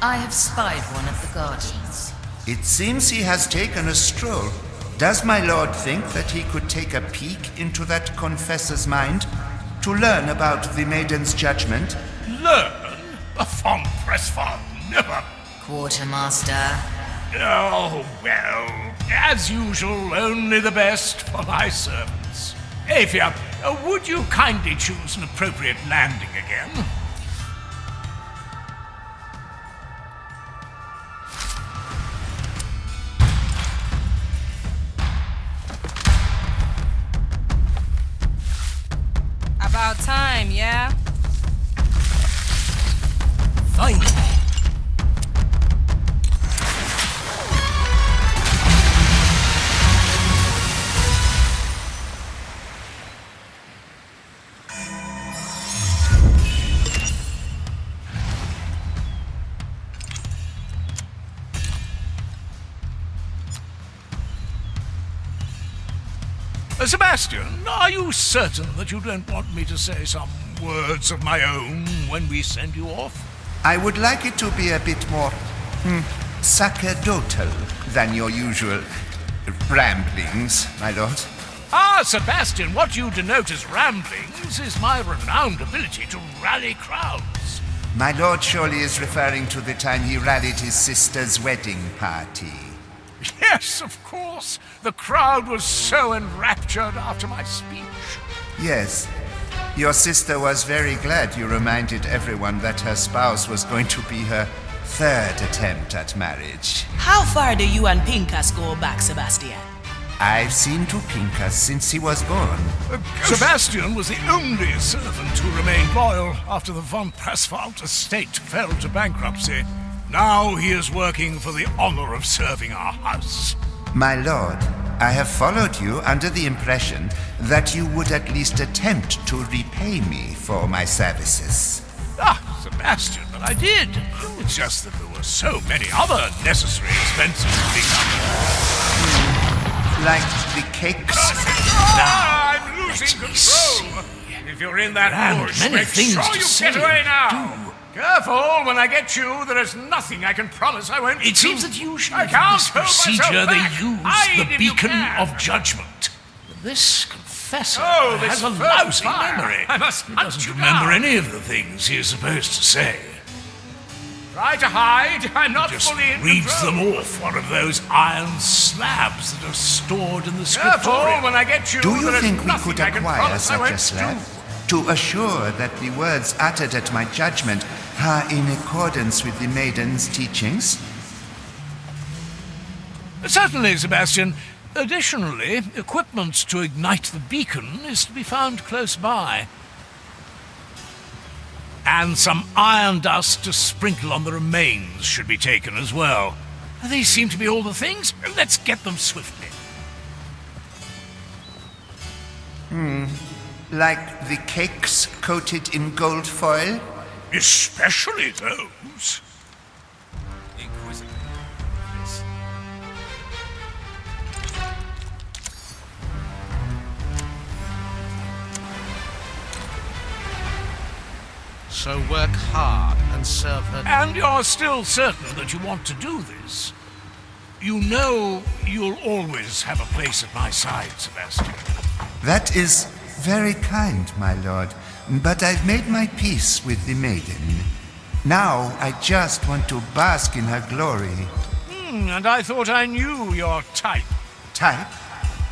I have spied one of the guardians. It seems he has taken a stroll. Does my lord think that he could take a peek into that confessor's mind to learn about the Maiden's judgment? Learn? A von Pressfahrt never. Quartermaster. Oh, well, as usual, only the best for my servants. Aethia, would you kindly choose an appropriate landing again? About time, yeah? Fine. Sebastian, are you certain that you don't want me to say some words of my own when we send you off? I would like it to be a bit more sacerdotal than your usual ramblings, my lord. Ah, Sebastian, what you denote as ramblings is my renowned ability to rally crowds. My lord surely is referring to the time he rallied his sister's wedding party. Yes, of course. The crowd was so enraptured after my speech. Yes. Your sister was very glad you reminded everyone that her spouse was going to be her third attempt at marriage. How far do you and Pincus go back, Sebastian? I've seen to Pincus since he was born. Sebastian was the only servant to remain loyal after the von Pressfahrt estate fell to bankruptcy. Now he is working for the honor of serving our house. My lord, I have followed you under the impression that you would at least attempt to repay me for my services. Ah, Sebastian, but I did. It's just that there were so many other necessary expenses to be covered. Like the cakes? I'm losing control. If you're in that bush, make sure you get away now. Careful, when I get you, there is nothing I can promise I won't do. It seems that usually for this procedure they use the beacon of judgment. This confessor has a lousy memory. He doesn't remember any of the things he is supposed to say. Try to hide. I'm not fully in control. Reads them off one of those iron slabs that are stored in the scriptorium. Careful, when I get you, do you think we could acquire such a slab? To assure that the words uttered at my judgment are in accordance with the Maiden's teachings? Certainly, Sebastian. Additionally, equipment to ignite the beacon is to be found close by. And some iron dust to sprinkle on the remains should be taken as well. These seem to be all the things. Let's get them swiftly. Like the cakes coated in gold foil? Especially those. Inquisition. So work hard and serve her. And you're still certain that you want to do this? You know you'll always have a place at my side, Sebastian. That is very kind, my lord, but I've made my peace with the Maiden. Now I just want to bask in her glory. And I thought I knew your type. Type,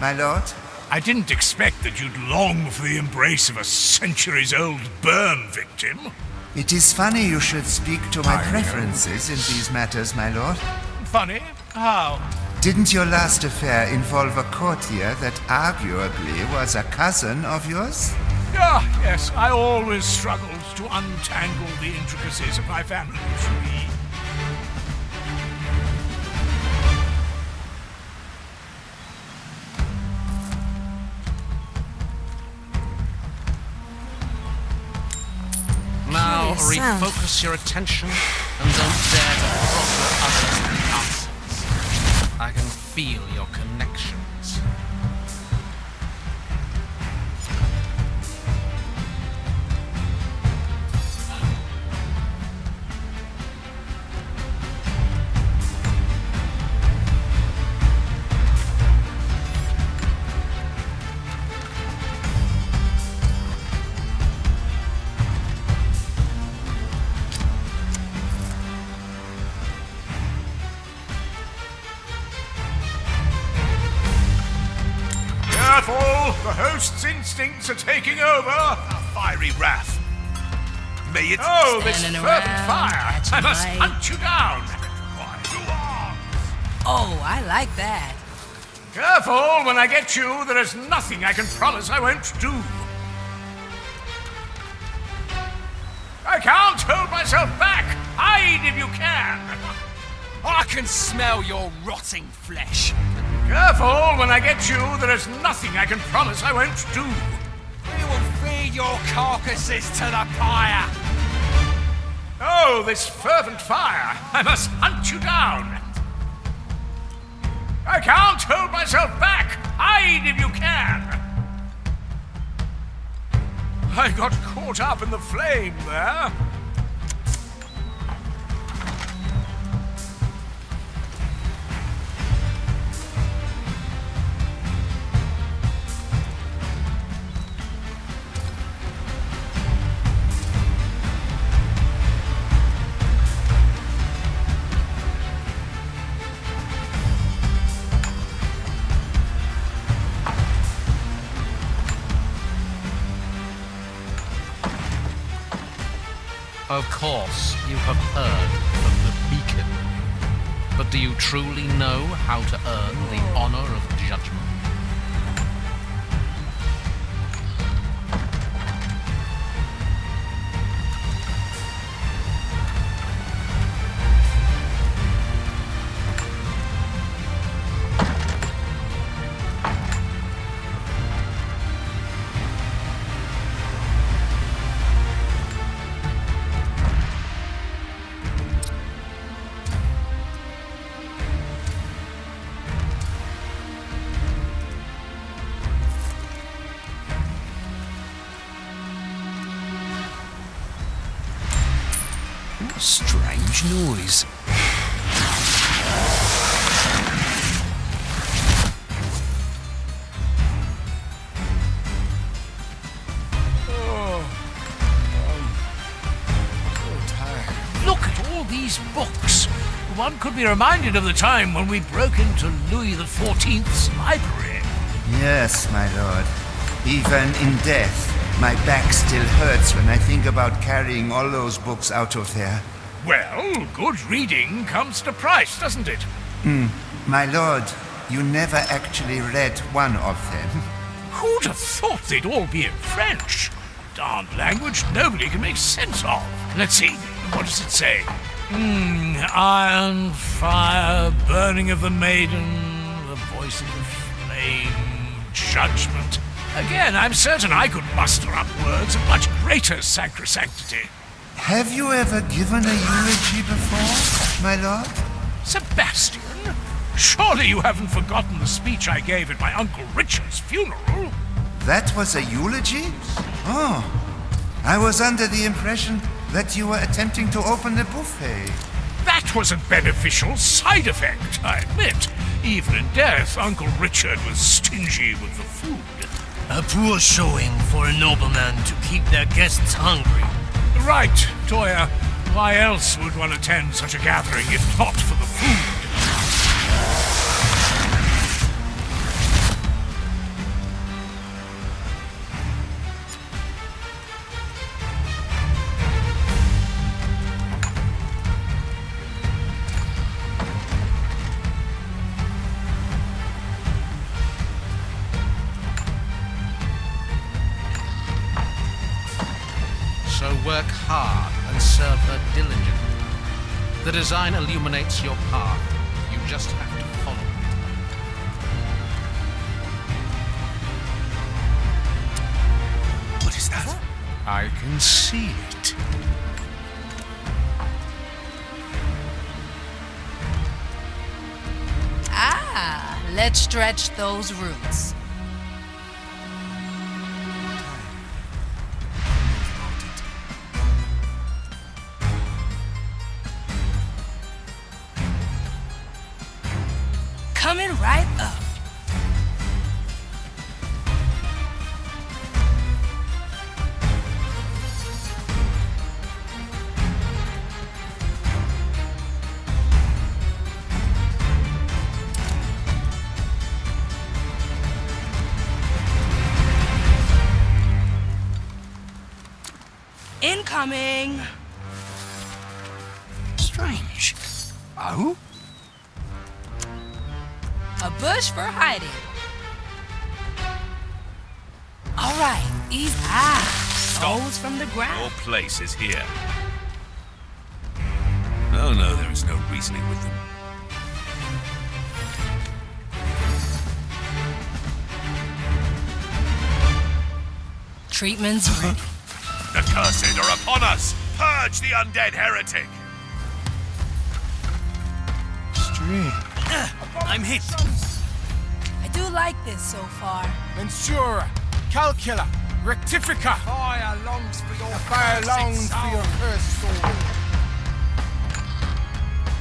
my lord? I didn't expect that you'd long for the embrace of a centuries-old burn victim. It is funny you should speak to my preferences in these matters, my lord. Funny? How? Didn't your last affair involve a courtier that arguably was a cousin of yours? Ah, yes, I always struggled to untangle the intricacies of my family tree. Now refocus your attention and don't dare to cross with others in the answers. I can feel your connections. The host's instincts are taking over. A fiery wrath. May it... Oh, this fervent fire! I must hunt you down! Oh, I like that. Careful, when I get you, there is nothing I can promise I won't do. I can't hold myself back! Hide if you can! I can smell your rotting flesh. Careful, when I get you, there is nothing I can promise I won't do. We will feed your carcasses to the fire. Oh, this fervent fire! I must hunt you down! I can't hold myself back! Hide if you can! I got caught up in the flame there. Of course, you have heard of the beacon. But do you truly know how to earn the honor of judgment? Strange noise. Look at all these books. One could be reminded of the time when we broke into Louis XIV's library. Yes, my lord. Even in death, my back still hurts when I think about carrying all those books out of there. Well, good reading comes at a price, doesn't it? My lord, you never actually read one of them. Who'd have thought they'd all be in French? Darned language nobody can make sense of. Let's see, what does it say? Iron, fire, burning of the maiden, the voice of the flame, judgment. Again, I'm certain I could muster up words of much greater sacrosanctity. Have you ever given a eulogy before, my lord? Sebastian, surely you haven't forgotten the speech I gave at my Uncle Richard's funeral? That was a eulogy? Oh, I was under the impression that you were attempting to open the buffet. That was a beneficial side effect, I admit. Even in death, Uncle Richard was stingy with the food. A poor showing for a nobleman to keep their guests hungry. Right, Toya. Why else would one attend such a gathering if not for the food? work hard and serve her diligently. The design illuminates your path. You just have to follow it. What is that? I can see it. Ah, let's stretch those roots. Coming right up. Incoming! Strange. Oh? A bush for hiding. All right, easy. Souls from the ground. Your place is here. Oh no, there is no reasoning with them. Treatment's ready. The cursed are upon us! Purge the undead heretic! Strange. I'm hit. I do like this so far. Mensura, Calcula, Rectifica. Fire longs for your Fire longs for your cursed soul.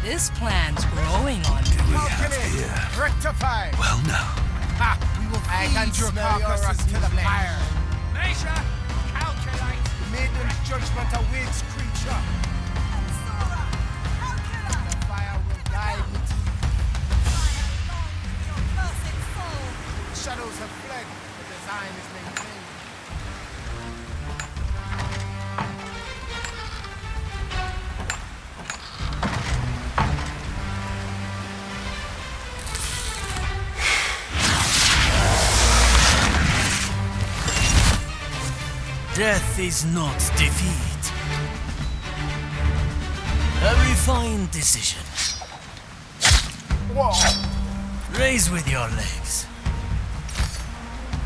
This plan's growing on me. Calculate, rectify. Well, now. Ha! We will feed your carcasses to the fire. measure, calculate. The maiden's judgment awaits, creature. The fire will guide me to you. The shadows have fled. The design is maintained. Death is not defeat. A refined decision. Whoa! Raise with your legs.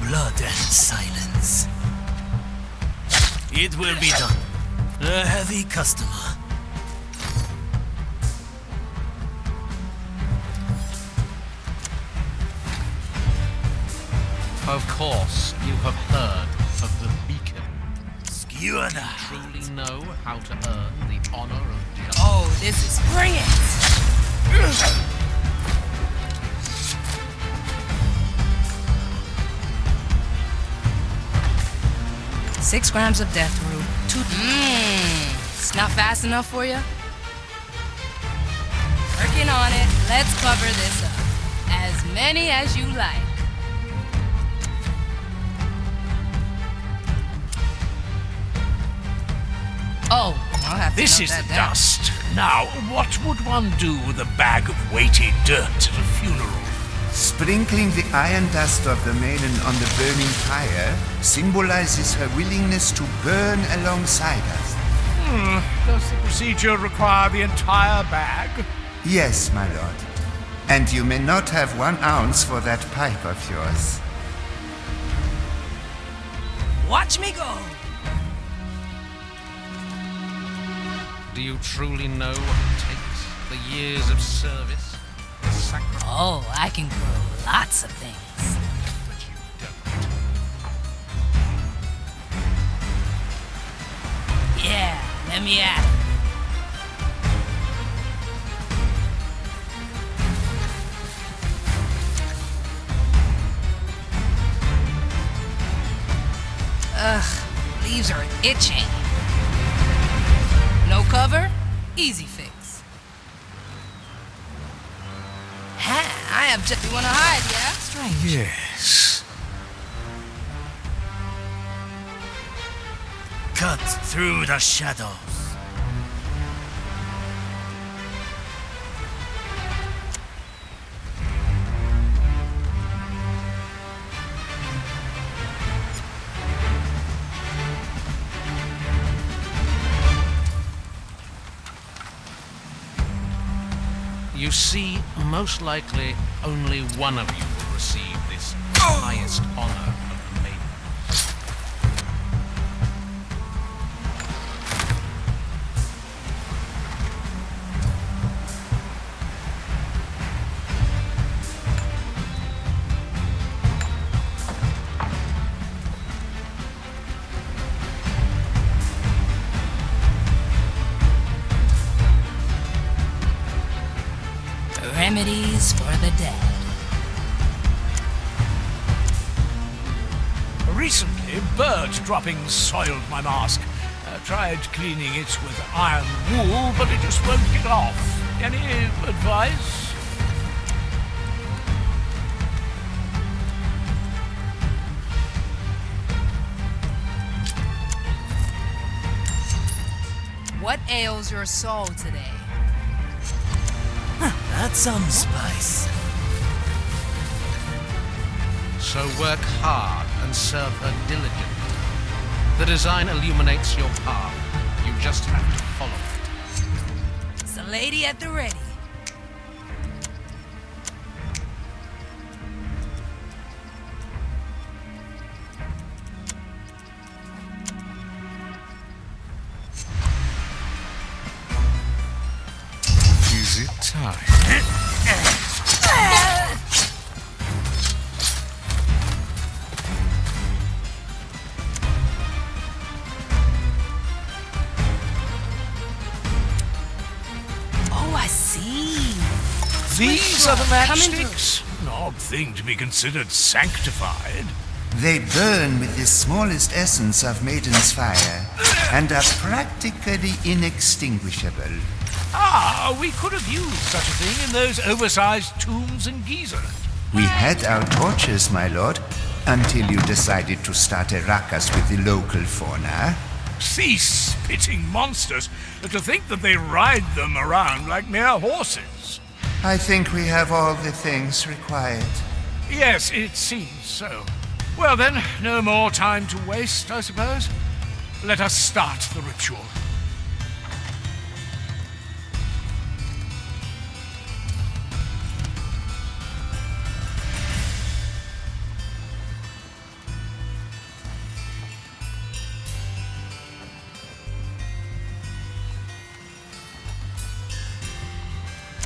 Blood and silence. It will be done. A heavy customer. Of course, you have heard of the beacon. Skewer that. Truly know how to earn the honor of justice. Oh, this is brilliant! 6 grams of death root. 2. It's not fast enough for you? Working on it. Let's cover this up. As many as you like. Oh, I'll have to This note is that the down. dust. Now, what would one do with a bag of weighted dirt at a funeral? Sprinkling the iron dust of the maiden on the burning pyre symbolizes her willingness to burn alongside us. Does the procedure require the entire bag? Yes, my lord. And you may not have 1 ounce for that pipe of yours. Watch me go! Do you truly know what it takes? The years of service? The sacrifice? Oh, I can grow lots of things. But you don't. Yeah, let me at it. Ugh, leaves are itching. No cover? Easy fix. Ha, I have just... You wanna hide, yeah? Strange. Yes. Cut through the shadows. see, most likely only one of you will receive this highest honor of the maiden. Remedies for the dead. Recently, bird droppings soiled my mask. I tried cleaning it with iron wool, but it just won't get off. Any advice? What ails your soul today? That's some spice. So work hard and serve her diligently. The design illuminates your path. You just have to follow it. It's a lady at the ready. Is it time? Oh, I see. These are the matchsticks? An odd thing to be considered sanctified. They burn with the smallest essence of Maiden's fire and are practically inextinguishable. Ah, we could have used such a thing in those oversized tombs in Giza. We had our torches, my lord, until you decided to start a ruckus with the local fauna. These spitting monsters, to think that they ride them around like mere horses. I think we have all the things required. Yes, it seems so. Well then, no more time to waste, I suppose. Let us start the ritual.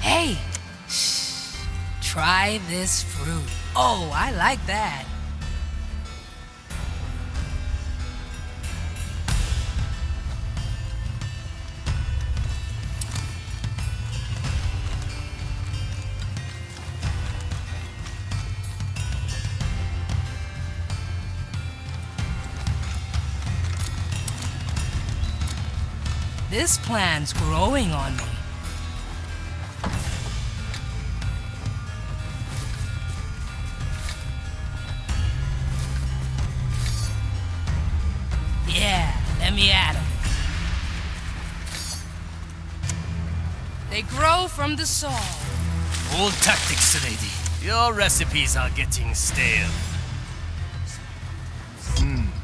Hey! Shh. Try this fruit. Oh, I like that. This plant's growing on me. Yeah, let me at 'em. They grow from the soul. Old tactics, lady. Your recipes are getting stale.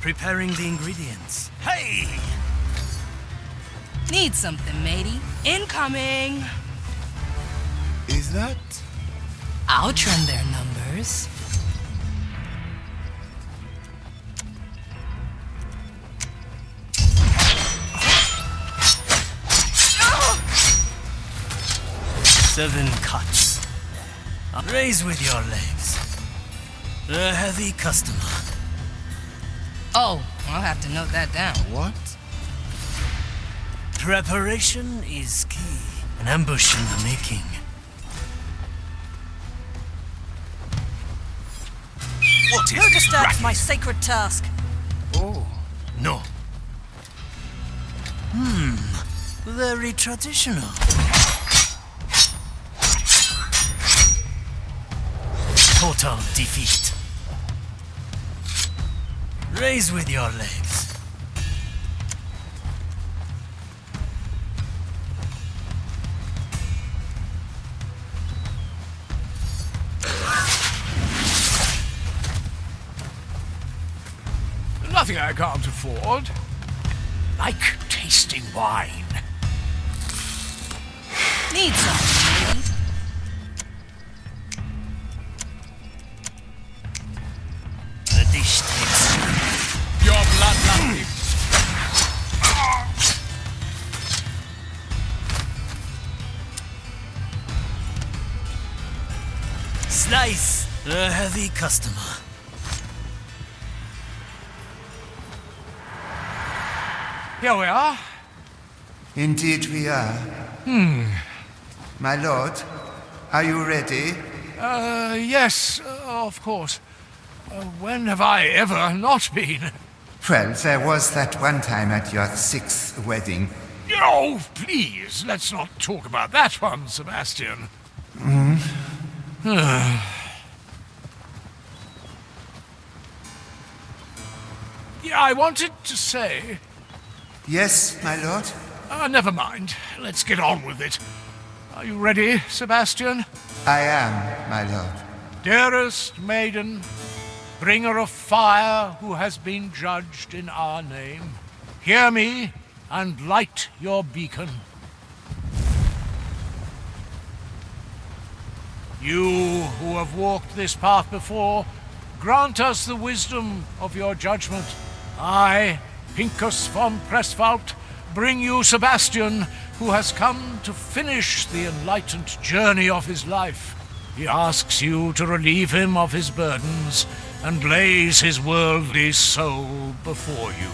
Preparing the ingredients. Hey! Need something, matey. Incoming! Is that? I'll trim their numbers. Seven cuts. Raise with your legs. A heavy customer. Oh, I'll have to note that down. What? Preparation is key. An ambush in the making. What is this disturbs my sacred task. Oh. No. Very traditional. Total defeat. Raise with your legs. Nothing I can't afford. Like tasting wine. Need something, matey. Slice, a heavy customer. Here we are. Indeed we are. My lord, are you ready? Yes, of course. When have I ever not been? Well, there was that one time at your 6th wedding. Oh, please, let's not talk about that one, Sebastian. Yeah, I wanted to say... Yes, my lord? Never mind. Let's get on with it. Are you ready, Sebastian? I am, my lord. Dearest maiden, bringer of fire who has been judged in our name, hear me and light your beacon. You who have walked this path before, grant us the wisdom of your judgment. I, Pincus von Presswald, bring you Sebastian, who has come to finish the enlightened journey of his life. He asks you to relieve him of his burdens and blaze his worldly soul before you.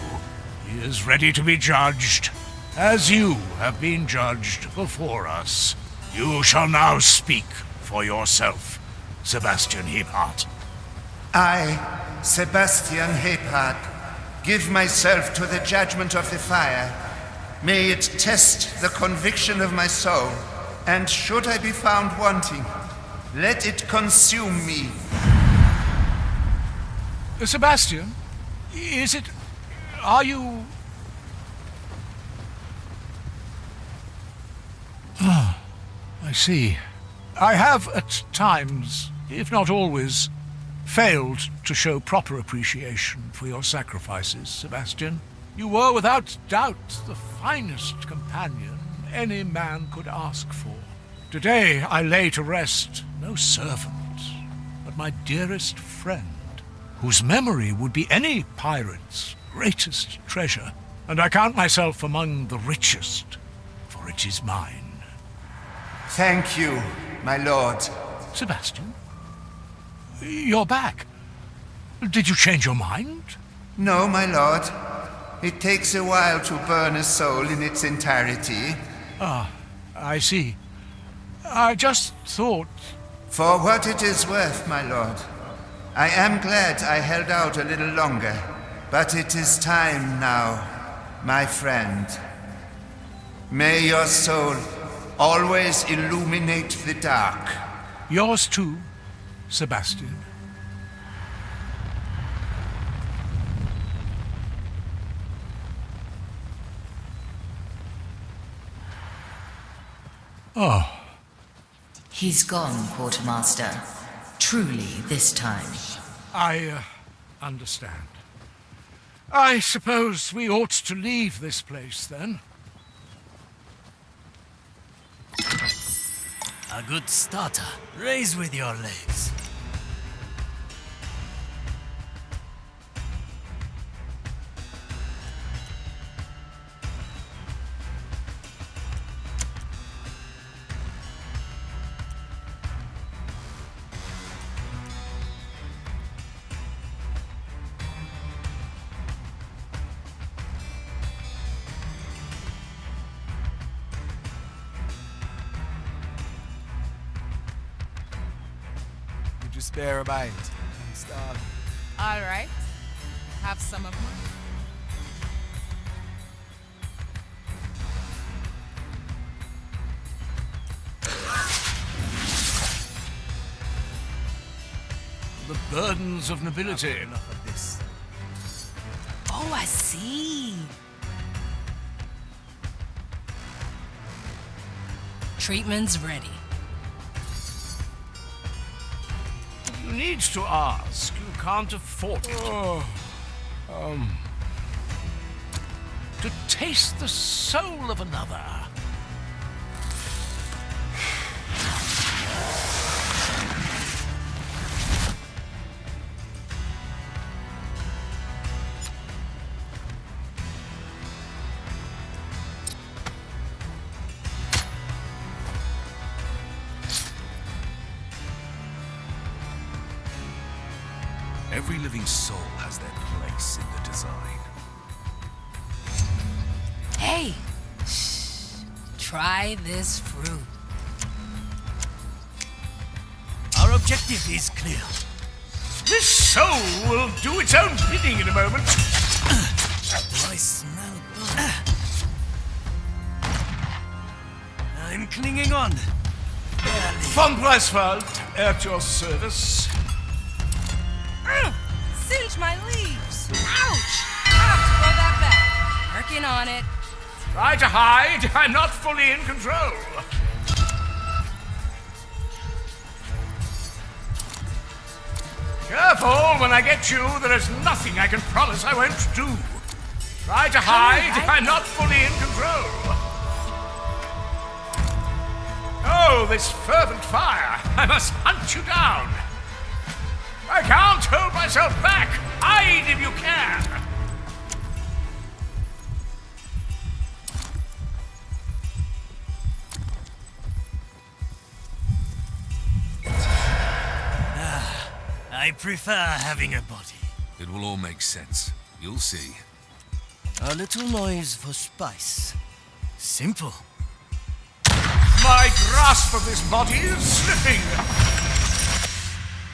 He is ready to be judged, as you have been judged before us. You shall now speak for yourself, Sebastian Hebhardt. I, Sebastian Hebhardt, give myself to the judgment of the fire. May it test the conviction of my soul, and should I be found wanting, let it consume me. Sebastian, is it... are you... Ah, I see. I have at times, if not always, failed to show proper appreciation for your sacrifices, Sebastian. You were without doubt the finest companion any man could ask for. Today I lay to rest no servant, but my dearest friend, whose memory would be any pirate's greatest treasure, and I count myself among the richest, for it is mine. Thank you, my lord. Sebastian, you're back. Did you change your mind? No, my lord. It takes a while to burn a soul in its entirety. Ah, I see. I just thought... For what it is worth, my lord, I am glad I held out a little longer. But it is time now, my friend. May your soul always illuminate the dark. Yours too, Sebastian. Oh. He's gone, Quartermaster. Truly, this time. I understand. I suppose we ought to leave this place, then. A good starter. Raise with your legs. Spare a bite. I'm starving. All right. Have some of mine. The burdens of nobility. Enough of this. Oh, I see. Treatment's ready. You need to ask. You can't afford it. To taste the soul of another. Every living soul has their place in the design. Hey! Shh. Try this fruit. Our objective is clear. This soul will do its own bidding in a moment. Do I smell blood? I'm clinging on. Von Breiswald, at your service. Singe my leaves! Ouch! I'll have to grow that back. Working on it. Try to hide. I'm not fully in control. Careful, when I get you, there is nothing I can promise I won't do. Try to hide. I'm not fully in control. Oh, this fervent fire! I must hunt you down! I can't hold myself back! Hide if you can! I prefer having a body. It will all make sense. You'll see. A little noise for spice. Simple. My grasp of this body is slipping.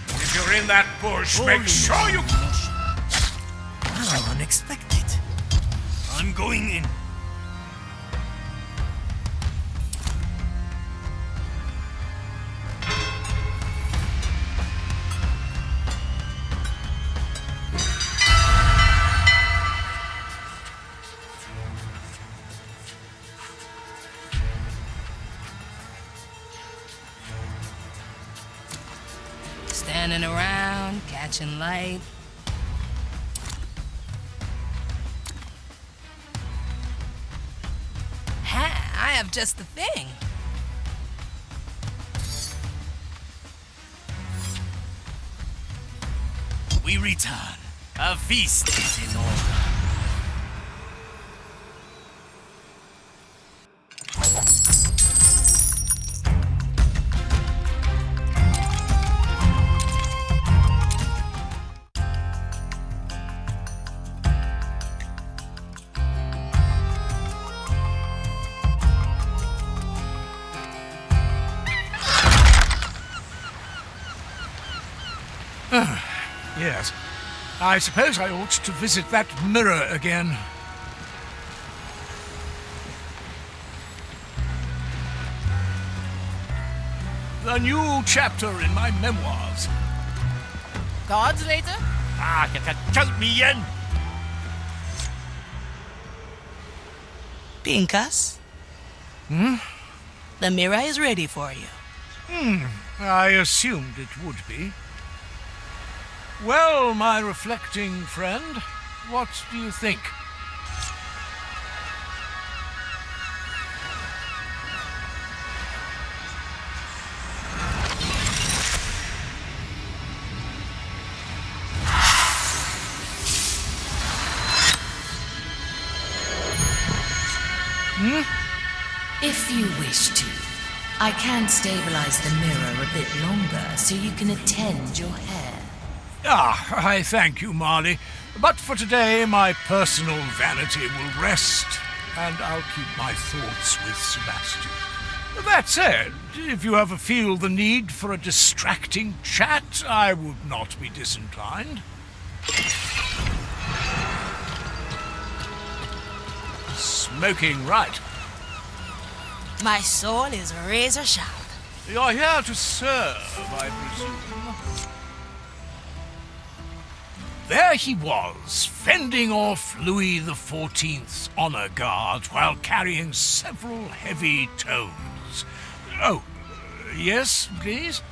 If you're in that bush, make sure you... How unexpected. I'm going in. Standing around, catching light. Ha! I have just the thing. We return. A feast is in order. Yes. I suppose I ought to visit that mirror again. The new chapter in my memoirs. Gods later? Ah, you can count me in! Pinkas? The mirror is ready for you. I assumed it would be. Well, my reflecting friend, what do you think? If you wish to, I can stabilize the mirror a bit longer so you can attend your hair. I thank you, Marley. But for today, my personal vanity will rest, and I'll keep my thoughts with Sebastian. That said, if you ever feel the need for a distracting chat, I would not be disinclined. Smoking right. My soul is razor sharp. You're here to serve, I presume. There he was, fending off Louis XIV's honor guard while carrying several heavy tomes. Oh, yes, please?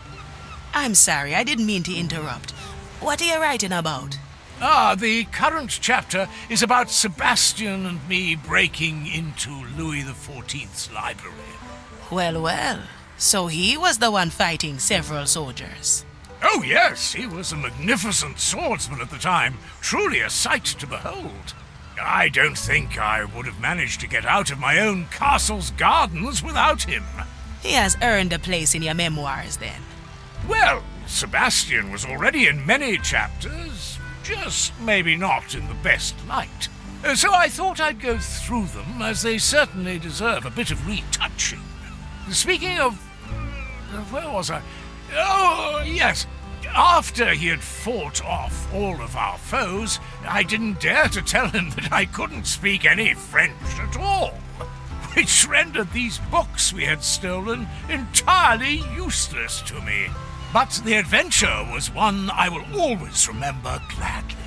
I'm sorry, I didn't mean to interrupt. What are you writing about? The current chapter is about Sebastian and me breaking into Louis XIV's library. Well, so he was the one fighting several soldiers. Oh, yes, he was a magnificent swordsman at the time, truly a sight to behold. I don't think I would have managed to get out of my own castle's gardens without him. He has earned a place in your memoirs, then. Well, Sebastian was already in many chapters, just maybe not in the best light. So I thought I'd go through them, as they certainly deserve a bit of retouching. Speaking of... where was I? Oh, yes. After he had fought off all of our foes, I didn't dare to tell him that I couldn't speak any French at all, which rendered these books we had stolen entirely useless to me. But the adventure was one I will always remember gladly.